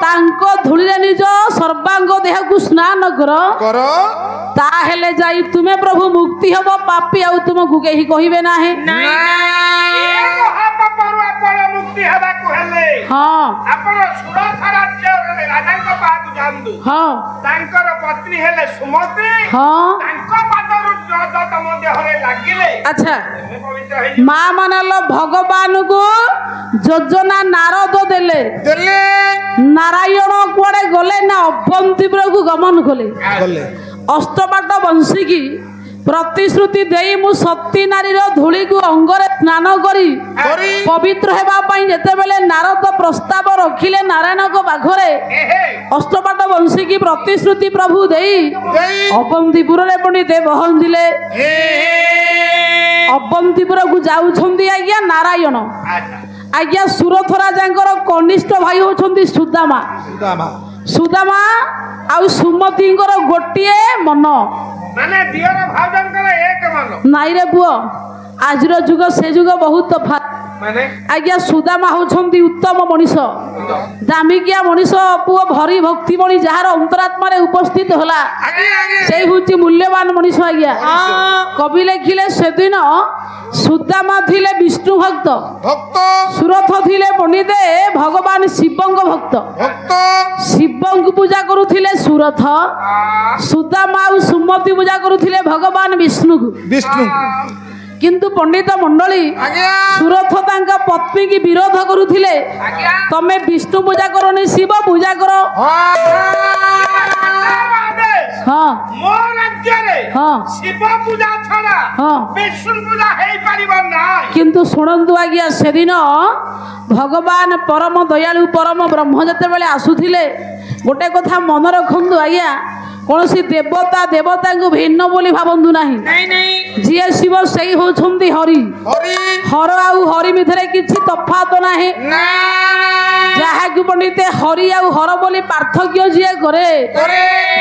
ତାଙ୍କ ଧୂଳିରେ ନିଜ ସର୍ବାଙ୍ଗ ଦେହକୁ ସ୍ନାନ କର ତାହେଲେ ଯାଇ ତୁମେ ପ୍ରଭୁ ମୁକ୍ତି ହବ ପାପୀ ଆଉ ତୁମକୁ କେହି କହିବେ ନାହିଁ। ମୁକ୍ତି ହେବାକୁ ହେଲେ ଆପଣ ସୁରଥ ରାଜ୍ୟ ରାଜାଙ୍କ ପାଖକୁ ଯାଆନ୍ତୁ। ତାଙ୍କର ପତ୍ନୀ ହେଲେ ସୁମତି ତାଙ୍କ ପାଦରୁ ତମ ଦେହରେ ଲାଗିଲେ ମା ମାନଲ ଭଗବାନଙ୍କୁ ଯୋଜନା ନାରଦ ଦେଲେ। ନାରାୟଣ କୁଆଡେ ଗଲେ ନା ଅବନ୍ତୀପୁରକୁ ଗମନ କଲେ। ଅଷ୍ଟପାଟ ବଂଶୀକି ପ୍ରତିଶ୍ରୁତି ଦେଇ ମୁଁ ସତୀ ନାରୀର ଧୂଳିକୁ ଅଙ୍ଗରେ ସ୍ନାନ କରି ପବିତ୍ର ହେବା ପାଇଁ ଯେତେବେଳେ ନାରଦ ପ୍ରସ୍ତାବ ରଖିଲେ ନାରାୟଣଙ୍କ ପାଖରେ ଅଷ୍ଟପାଟ ବଂଶୀକି ପ୍ରତିଶ୍ରୁତି ପ୍ରଭୁ ଦେଇ ଅବନ୍ତିପୁରରେ ପଣ୍ଡିତେ ପହଞ୍ଚିଲେ। ଅବନ୍ତିପୁରକୁ ଯାଉଛନ୍ତି ଆଜ୍ଞା ନାରାୟଣ। ଆଜ୍ଞା ସୁରଥ ରାଜାଙ୍କର କନିଷ୍ଠ ଭାଇ ହଉଛନ୍ତି ସୁଦାମା। ସୁଦାମା ଆଉ ସୁମତିଙ୍କର ଗୋଟିଏ ମନ। ମାନେ ଦିଅର ଭାଉଜଙ୍କର ଏକ ମନ ନାଇଁ ରେ ପୁଅ, ଆଜିର ଯୁଗ ସେ ଯୁଗ ବହୁତ ତଫାତ। ଆଜ୍ଞା ସୁଦାମା ହଉଛନ୍ତି ଉତ୍ତମ ମଣିଷ, ଦାମିକିଆ ମଣିଷ, ପୁଅ ଭରି ଭକ୍ତିମଣି ଯାହାର ଅନ୍ତରାତ୍ମାରେ ଉପସ୍ଥିତ ହେଲା ସେଇ ହଉଛି ମୂଲ୍ୟବାନ ମଣିଷ। ଆଜ୍ଞା କବି ଲେଖିଲେ ସେଦିନ ସୁଦାମା ଥିଲେ ବିଷ୍ଣୁ ଭକ୍ତ, ସୁରଥ ଥିଲେ ପଣ୍ଡିତେ ଭଗବାନ ଶିବଙ୍କ ଭକ୍ତ। ଶିବଙ୍କୁ ପୂଜା କରୁଥିଲେ ସୁରଥ, ସୁଦାମା ଆଉ ସୁମତି ପୂଜା କରୁଥିଲେ ଭଗବାନ ବିଷ୍ଣୁକୁ। କିନ୍ତୁ ପଣ୍ଡିତ ମଣ୍ଡଳୀ ସୁରଥ ତାଙ୍କ ପତ୍ନୀ କି ବିରୋଧ କରୁଥିଲେ, ତମେ ବିଷ୍ଣୁ ପୂଜା କରନି ଶିବ ପୂଜା କର। ହଁ ମୋ ରାଜ୍ୟରେ ଶିବ ପୂଜା ଛଡା ବିଷ୍ଣୁ ପୂଜା ହେଇପାରିବ ନାହିଁ। କିନ୍ତୁ ଶୁଣନ୍ତୁ ଆଜ୍ଞା, ସେଦିନ ଭଗବାନ ପରମ ଦୟାଳୁ ପରମ ବ୍ରହ୍ମ ଯେତେବେଳେ ଆସୁଥିଲେ, ଗୋଟେ କଥା ମନେ ରଖନ୍ତୁ ଆଜ୍ଞା, କୌଣସି ଦେବତା ଦେବତାଙ୍କୁ ଭିନ୍ନ ବୋଲି ଭାବନ୍ତୁ ନାହିଁ। ଯିଏ ଶିବ ସେଇ ହଉଛନ୍ତି ହରି। ହର ଆଉ ହରି ଭିତରେ କିଛି ତଫାତ ନାହିଁ। ଯାହାକୁ ପଣ୍ଡିତେ ହରି ଆଉ ହର ବୋଲି ପାର୍ଥକ୍ୟ ଯିଏ କରେ,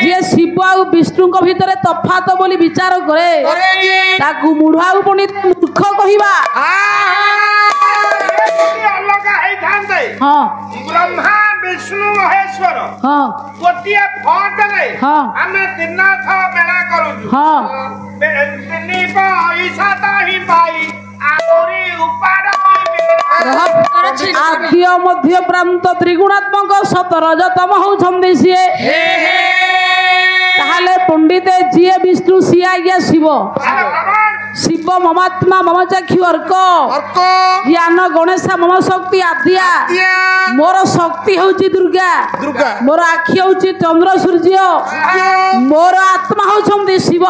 ଯିଏ ଶିବ ଆଉ ବିଷ୍ଣୁଙ୍କ ଭିତରେ ତଫାତ ବୋଲି ବିଚାର କରେ, ତାକୁ ମୁଢ ଆଉ ପଣ୍ଡିତ ମୂର୍ଖ କହିବା। ବ୍ରହ୍ମା ବିଷ୍ଣୁ ମହେଶ୍ୱର ଗୋଟିଏ ଫଟରେ ଆମେ ଦିନଥ ବେଳା କରୁଛୁ। ତିନି ପଇସା ହିଁ ପାଇ ଆହୁରି ଉପାଡ ଆଦ୍ୟ ମଧ୍ୟ ପ୍ରାନ୍ତ ତ୍ରିଗୁଣାତ୍ମକ ସତରଜତମ ହଉଛନ୍ତି ସିଏ। ତାହେଲେ ପଣ୍ଡିତେ ଯିଏ ବିଷ୍ଣୁ ସିଏ ଆଜ୍ଞା ଶିବ। ଶିବ ମମାତ୍ମା ମମ ଚକ୍ଷୁ ଅର୍କ, ଜ୍ଞାନ ଗଣେଶ ମମ ଶକ୍ତି ଆଦ୍ୟା। ମୋର ଶକ୍ତି ହଉଛି ଦୁର୍ଗା, ମୋର ଆଖି ହଉଛି ଚନ୍ଦ୍ର ସୂର୍ଯ୍ୟ, ମୋର ଆତ୍ମା ହଉଛନ୍ତି ଶିବ,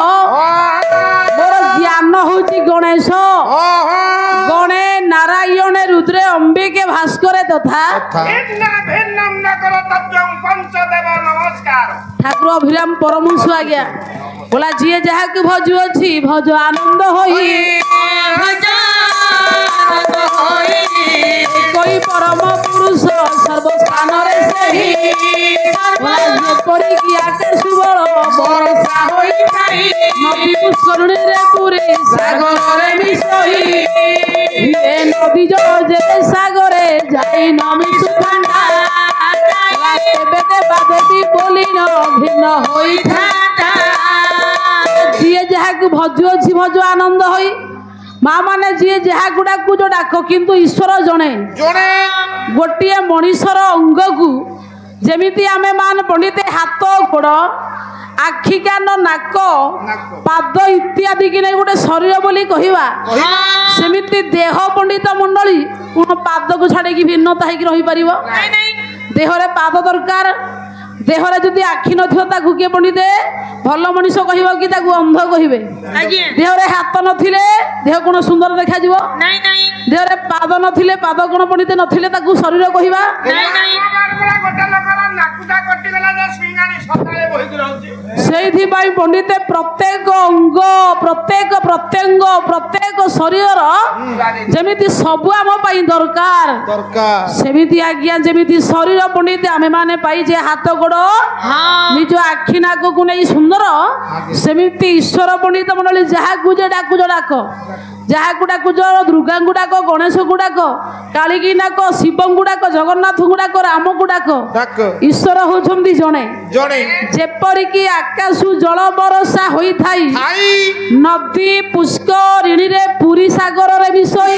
ମୋର ଜ୍ଞାନ ହଉଛି ଗଣେଶ। ଗଣେ ନାରାୟଣେ ରୁଦ୍ରେ ଅମ୍ବିକେ ଭାସ୍କରେ ତଥା ଠାକୁର ଅଭିରାମ ପରମହଂସ ଆଜ୍ଞା ବୋଲା ଯିଏ ଯାହାକୁ ଭଜୁଅଛି ଭଜ ଆନନ୍ଦ ହୋଇ କହି ପରମ ପୁରୁଷ ସର୍ବସ୍ଥାନରେ ସେହି ଯେପରିକି ଆକାଶ ବଳ ବର୍ଷା ହୋଇଥାଏ ନଦୀ ପୁଷ୍କରିଣୀରେ ପୁରୀ ସାଗରରେ ମିଶୋଇ ନଦୀ ଜଳ ଯେ ସାଗରେ ଯାଇ ନ ମିଶୁ ଥାନ୍ତା କେବେ ଦେବା ଦେବୀ ବୋଲି ନ ଭିନ୍ନ ହୋଇଥାନ୍ତା। ଯିଏ ଯାହାକୁ ଭଜୁଅଛି ଭଜ ଆନନ୍ଦ ହୋଇ, ମା ମାନେ ଯିଏ ଯାହାକୁ ଡାକୁଛ ଡାକ, କିନ୍ତୁ ଈଶ୍ୱର ଜଣେ। ଗୋଟିଏ ମଣିଷର ଅଙ୍ଗକୁ ଯେମିତି ଆମେ ମାନ ପଣ୍ଡିତେ ହାତ ଗୋଡ଼ ଆଖି କାନ ନାକ ପାଦ ଇତ୍ୟାଦି କି ନେଇ ଗୋଟେ ଶରୀର ବୋଲି କହିବା, ସେମିତି ଦେହ ପଣ୍ଡିତ ମଣ୍ଡଳୀ କଣ ପାଦକୁ ଛାଡ଼ିକି ଭିନ୍ନତା ହେଇକି ରହିପାରିବ? ଦେହରେ ପାଦ ଦରକାର। ଦେହରେ ଯଦି ଆଖି ନଥିବ ତାକୁ କିଏ ପଣ୍ଡିତେ ଭଲ ମଣିଷ କହିବ କି ତାକୁ ଅନ୍ଧ କହିବେ? ଦେହରେ ହାତ ନଥିଲେ ଦେହ କଣ ସୁନ୍ଦର ଦେଖାଯିବ? ଦେହରେ ପାଦ ନଥିଲେ ପାଦ କଣ ପଣ୍ଡିତେ ନଥିଲେ ତାକୁ ଶରୀର କହିବା? ସେଇଥିପାଇଁ ପଣ୍ଡିତେ ପ୍ରତ୍ୟେକ ଅଙ୍ଗ ପ୍ରତ୍ୟେକ ପ୍ରତ୍ୟଙ୍ଗ ପ୍ରତ୍ୟେକ ଶରୀର ଯେମିତି ସବୁ ଆମ ପାଇଁ ଦରକାର, ସେମିତି ଆଜ୍ଞା ଯେମିତି ଶରୀର ପଣ୍ଡିତେ ଆମେ ମାନେ ପାଇଛେ ହାତ ଗୋଡ଼ ନିଜ ଆଖି ନାକକୁ ନେଇ ସୁନ୍ଦର, ସେମିତି ଈଶ୍ୱର ପଣ୍ଡିତ ମଣ୍ଡଳୀ ଯାହାକୁ ଯେ ଡାକୁଛ ଡାକ, ଯାହାକୁ ଡାକୁଛ ଦୁର୍ଗାଙ୍କୁ ଡାକ, ଗଣେଶକୁ ଡାକ, କାଳିକି ଡାକ, ଶିବଙ୍କୁ ଡାକ, ଜଗନ୍ନାଥଙ୍କୁ ଡାକ, ରାମକୁ ଡାକ, ଈଶ୍ୱର ହଉଛନ୍ତି ଜଣେ। ଯେପରିକି ଆକାଶୁ ଜଳ ବରଷା ହୋଇଥାଇ ନଦୀ ପୁଷ୍କରିଣୀରେ ପୁରୀ ସାଗରରେ ମିଶୋଇ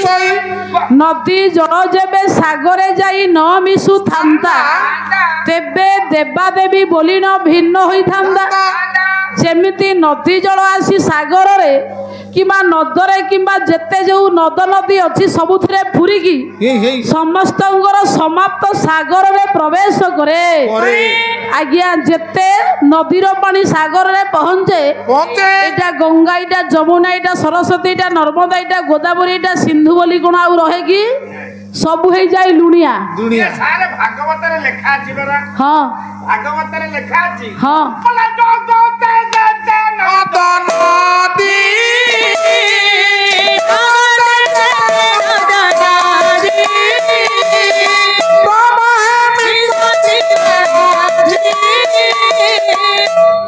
ନଦୀ ଜଳ ଯେବେ ସାଗରେ ଯାଇ ନ ମିଶୁଥାନ୍ତା ତେବେ ଦେବାଦେବୀ ବୋଲି ନ ଭିନ୍ନ ହୋଇଥାନ୍ତା। ଯେମିତି ନଦୀ ଜଳ ଆସି ସାଗରରେ କିମ୍ବା ନଦରେ କିମ୍ବା ଯେତେ ଯେଉଁ ନଦ ନଦୀ ଅଛି ସବୁଥିରେ ପୁରିକି ସମସ୍ତଙ୍କର ସମାପ୍ତ ସାଗରରେ ପ୍ରବେଶ କରେ। ଆଜ୍ଞା ଯେତେ ନଦୀର ପାଣି ସାଗରରେ ପହଞ୍ଚେ ଏଇଟା ଗଙ୍ଗା ଏଇଟା ଯମୁନା ଏଇଟା ସରସ୍ୱତୀ ଏଇଟା ନର୍ମଦା ଏଇଟା ଗୋଦାବରୀ ଏଇଟା ସିନ୍ଧୁ ବୋଲି କଣ ଆଉ ରହେ କି? ସବୁ ହେଇଯାଏ ଲୁଣିଆ। ଭାଗବତରେ ଲେଖା ଅଛି ପରା। ହଁ ଭାଗବତରେ ଲେଖା ଅଛି। ହଁ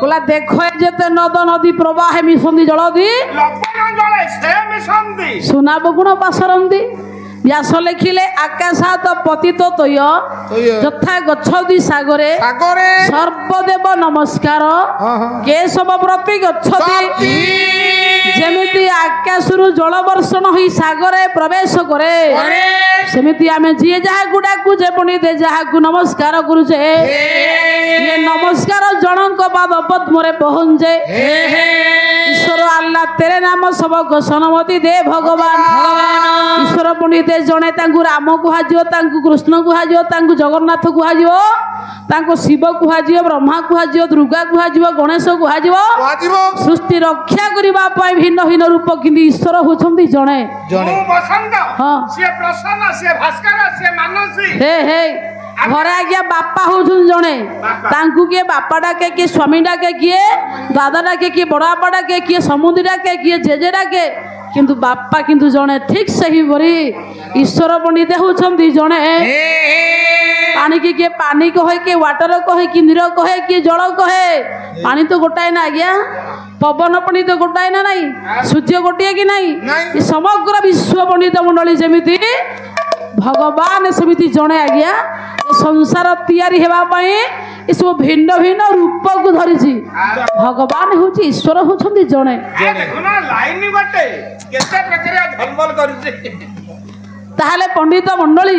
କହିଲା ଦେଖ ଯେତେ ନଦ ନଦୀ ପ୍ରବାହ ମିଶନ୍ତି ଜଳଦି ସୁନାବ ଗୁଣ ପାସରନ୍ତି। ବ୍ୟାସ ଲେଖିଲେ ଆକାଶାତ ପତିତ ତୟ ଯଥା ଗଚ୍ଛତି ସାଗରେ ସର୍ବଦେବ ନମସ୍କାର କେଶବ ପ୍ରତି ଗଚ୍ଛତି। ଯେମିତି ଆକାଶରୁ ଜଳ ବର୍ଷଣ ହୋଇ ସାଗରରେ ପ୍ରବେଶ କରେ ସେମିତି ଆମେ ଯିଏ ଯାହାକୁ ଡାକୁଛେ ପୁଣି ଯାହାକୁ ନମସ୍କାର କରୁଛେ ଇଏ ନମସ୍କାର ଜଣଙ୍କ ପାଦ ପଦ୍ମରେ ପହଞ୍ଚେ। ଈଶ୍ୱର ଆଲ୍ଲାହ ତେରେ ନାମ ସବକ ସନମତି ଦେ ଭଗବାନ। ଈଶ୍ୱର ପଣ୍ଡିତ ଜଣେ ତାଙ୍କୁ ରାମ କୁହାଯିବ ତାଙ୍କୁ କୃଷ୍ଣ କୁହାଯିବ ତାଙ୍କୁ ଜଗନ୍ନାଥ କୁହାଯିବ ତାଙ୍କୁ ଶିବ କୁହାଯିବ ବ୍ରହ୍ମା କୁହାଯିବ ଦୁର୍ଗା କୁହାଯିବ ଗଣେଶ କୁହାଯିବ। ସୃଷ୍ଟି ରକ୍ଷା କରିବା ପାଇଁ ଭିନ୍ନ ଭିନ୍ନ ରୂପ କିନ୍ତୁ ଈଶ୍ୱର ହେଉଛନ୍ତି ଜଣେ। ଘରେ ଆଜ୍ଞା ବାପା ହଉଛନ୍ତି ଜଣେ ତାଙ୍କୁ କିଏ ବାପା ଡାକେ କିଏ ସ୍ୱାମୀ ଡାକେ କିଏ ଦାଦା ଡାକେ କିଏ ବଡ଼ ବାପା ଡାକେ କିଏ ସମୁଦ୍ରୀ ଡାକେ କିଏ ଜେଜେ ଡାକେ କିନ୍ତୁ ବାପା କିନ୍ତୁ ଜଣେ। ଠିକ୍ ସେହିପରି ଈଶ୍ୱର ପଣ୍ଡିତ ହେଉଛନ୍ତି ଜଣେ। ପାଣିକି କିଏ ପାଣି କହେ କିଏ ୱାଟର କହେ କିଏ ନୀର କହେ କିଏ ଜଳ କହେ। ପାଣି ତ ଗୋଟାଏ ନା ଆଜ୍ଞା ପବନ ପଣ୍ଡିତ ଗୋଟାଏ ନା ନାଇଁ ସୂର୍ଯ୍ୟ ଗୋଟିଏ କି ନାଇଁ ସମଗ୍ର ବିଶ୍ୱ ପଣ୍ଡିତ ମଣ୍ଡଳୀ ଯେମିତି ଭଗବାନ ସେମିତି ଜଣେ ଆଜ୍ଞା। ଏ ସଂସାର ତିଆରି ହେବା ପାଇଁ ଏସବୁ ଭିନ୍ନ ଭିନ୍ନ ରୂପକୁ ଧରିଛି। ଭଗବାନ ହେଉଛି ଈଶ୍ୱର ହେଉଛନ୍ତି ଜଣେ। ତାହେଲେ ପଣ୍ଡିତ ମଣ୍ଡଳୀ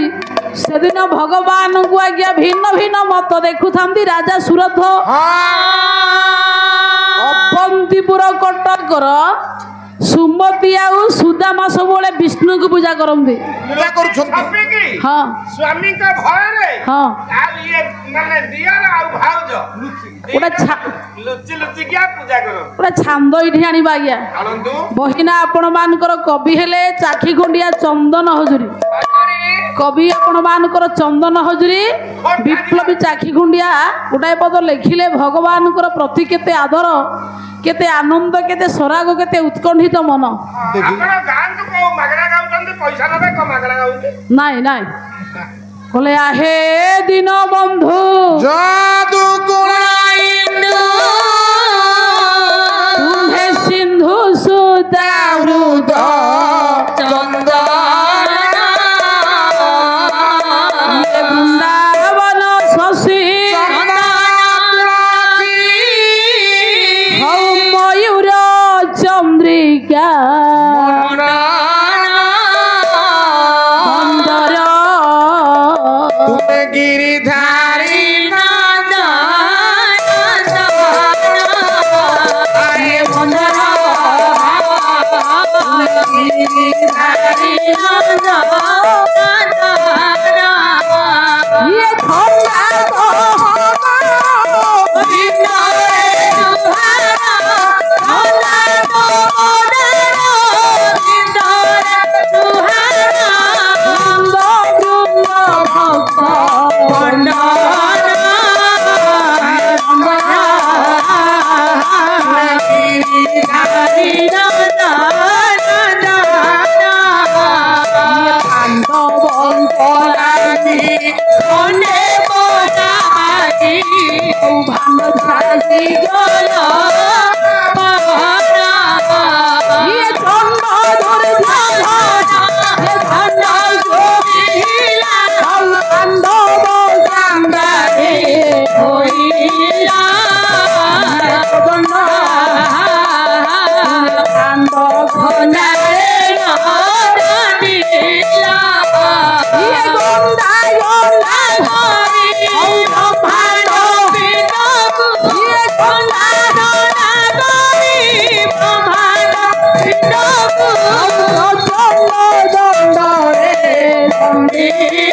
ସେଦିନ ଭଗବାନଙ୍କୁ ଆଜ୍ଞା ଭିନ୍ନ ଭିନ୍ନ ମତ ଦେଖୁଥାନ୍ତି। ରାଜା ସୁରଥ ଅବନ୍ତିପୁର କଟକର ସୁମତି ଆଉ ସୁଦାମା ସବୁବେଳେ ବିଷ୍ଣୁଙ୍କୁ ପୂଜା କରନ୍ତି। ଛାନ୍ଦ ଏଇଠି ଆଣିବା ଆଜ୍ଞା। ବହିନା ଆପଣ ମାନଙ୍କର କବି ହେଲେ ଚାଖି ଖଣ୍ଡିଆ ଚନ୍ଦନ ହଜୁରୀ। କବି ଆପଣ ମାନଙ୍କର ଚନ୍ଦନ ହଜୁରୀ ବିପ୍ଳବୀ ଚାଖି ଖଣ୍ଡିଆ ଗୋଟାଏ ପଦ ଲେଖିଲେ ଭଗବାନଙ୍କର ପ୍ରତି କେତେ ଆଦର କେତେ ଆନନ୍ଦ କେତେ ସରାଗ କେତେ ଉତ୍କଣ୍ଠିତ ମନ। ନାଇଁ ନାଇଁ କହିଲେ ଆହେ ଦିନ ବନ୍ଧୁ ତୁମ୍ଭେ ସିନ୍ଧୁ ସୁତା ହୃଦ ବୃନ୍ଦାବନ ଶଶୀ ମୟୂର ଚନ୍ଦ୍ରିକା Yeah.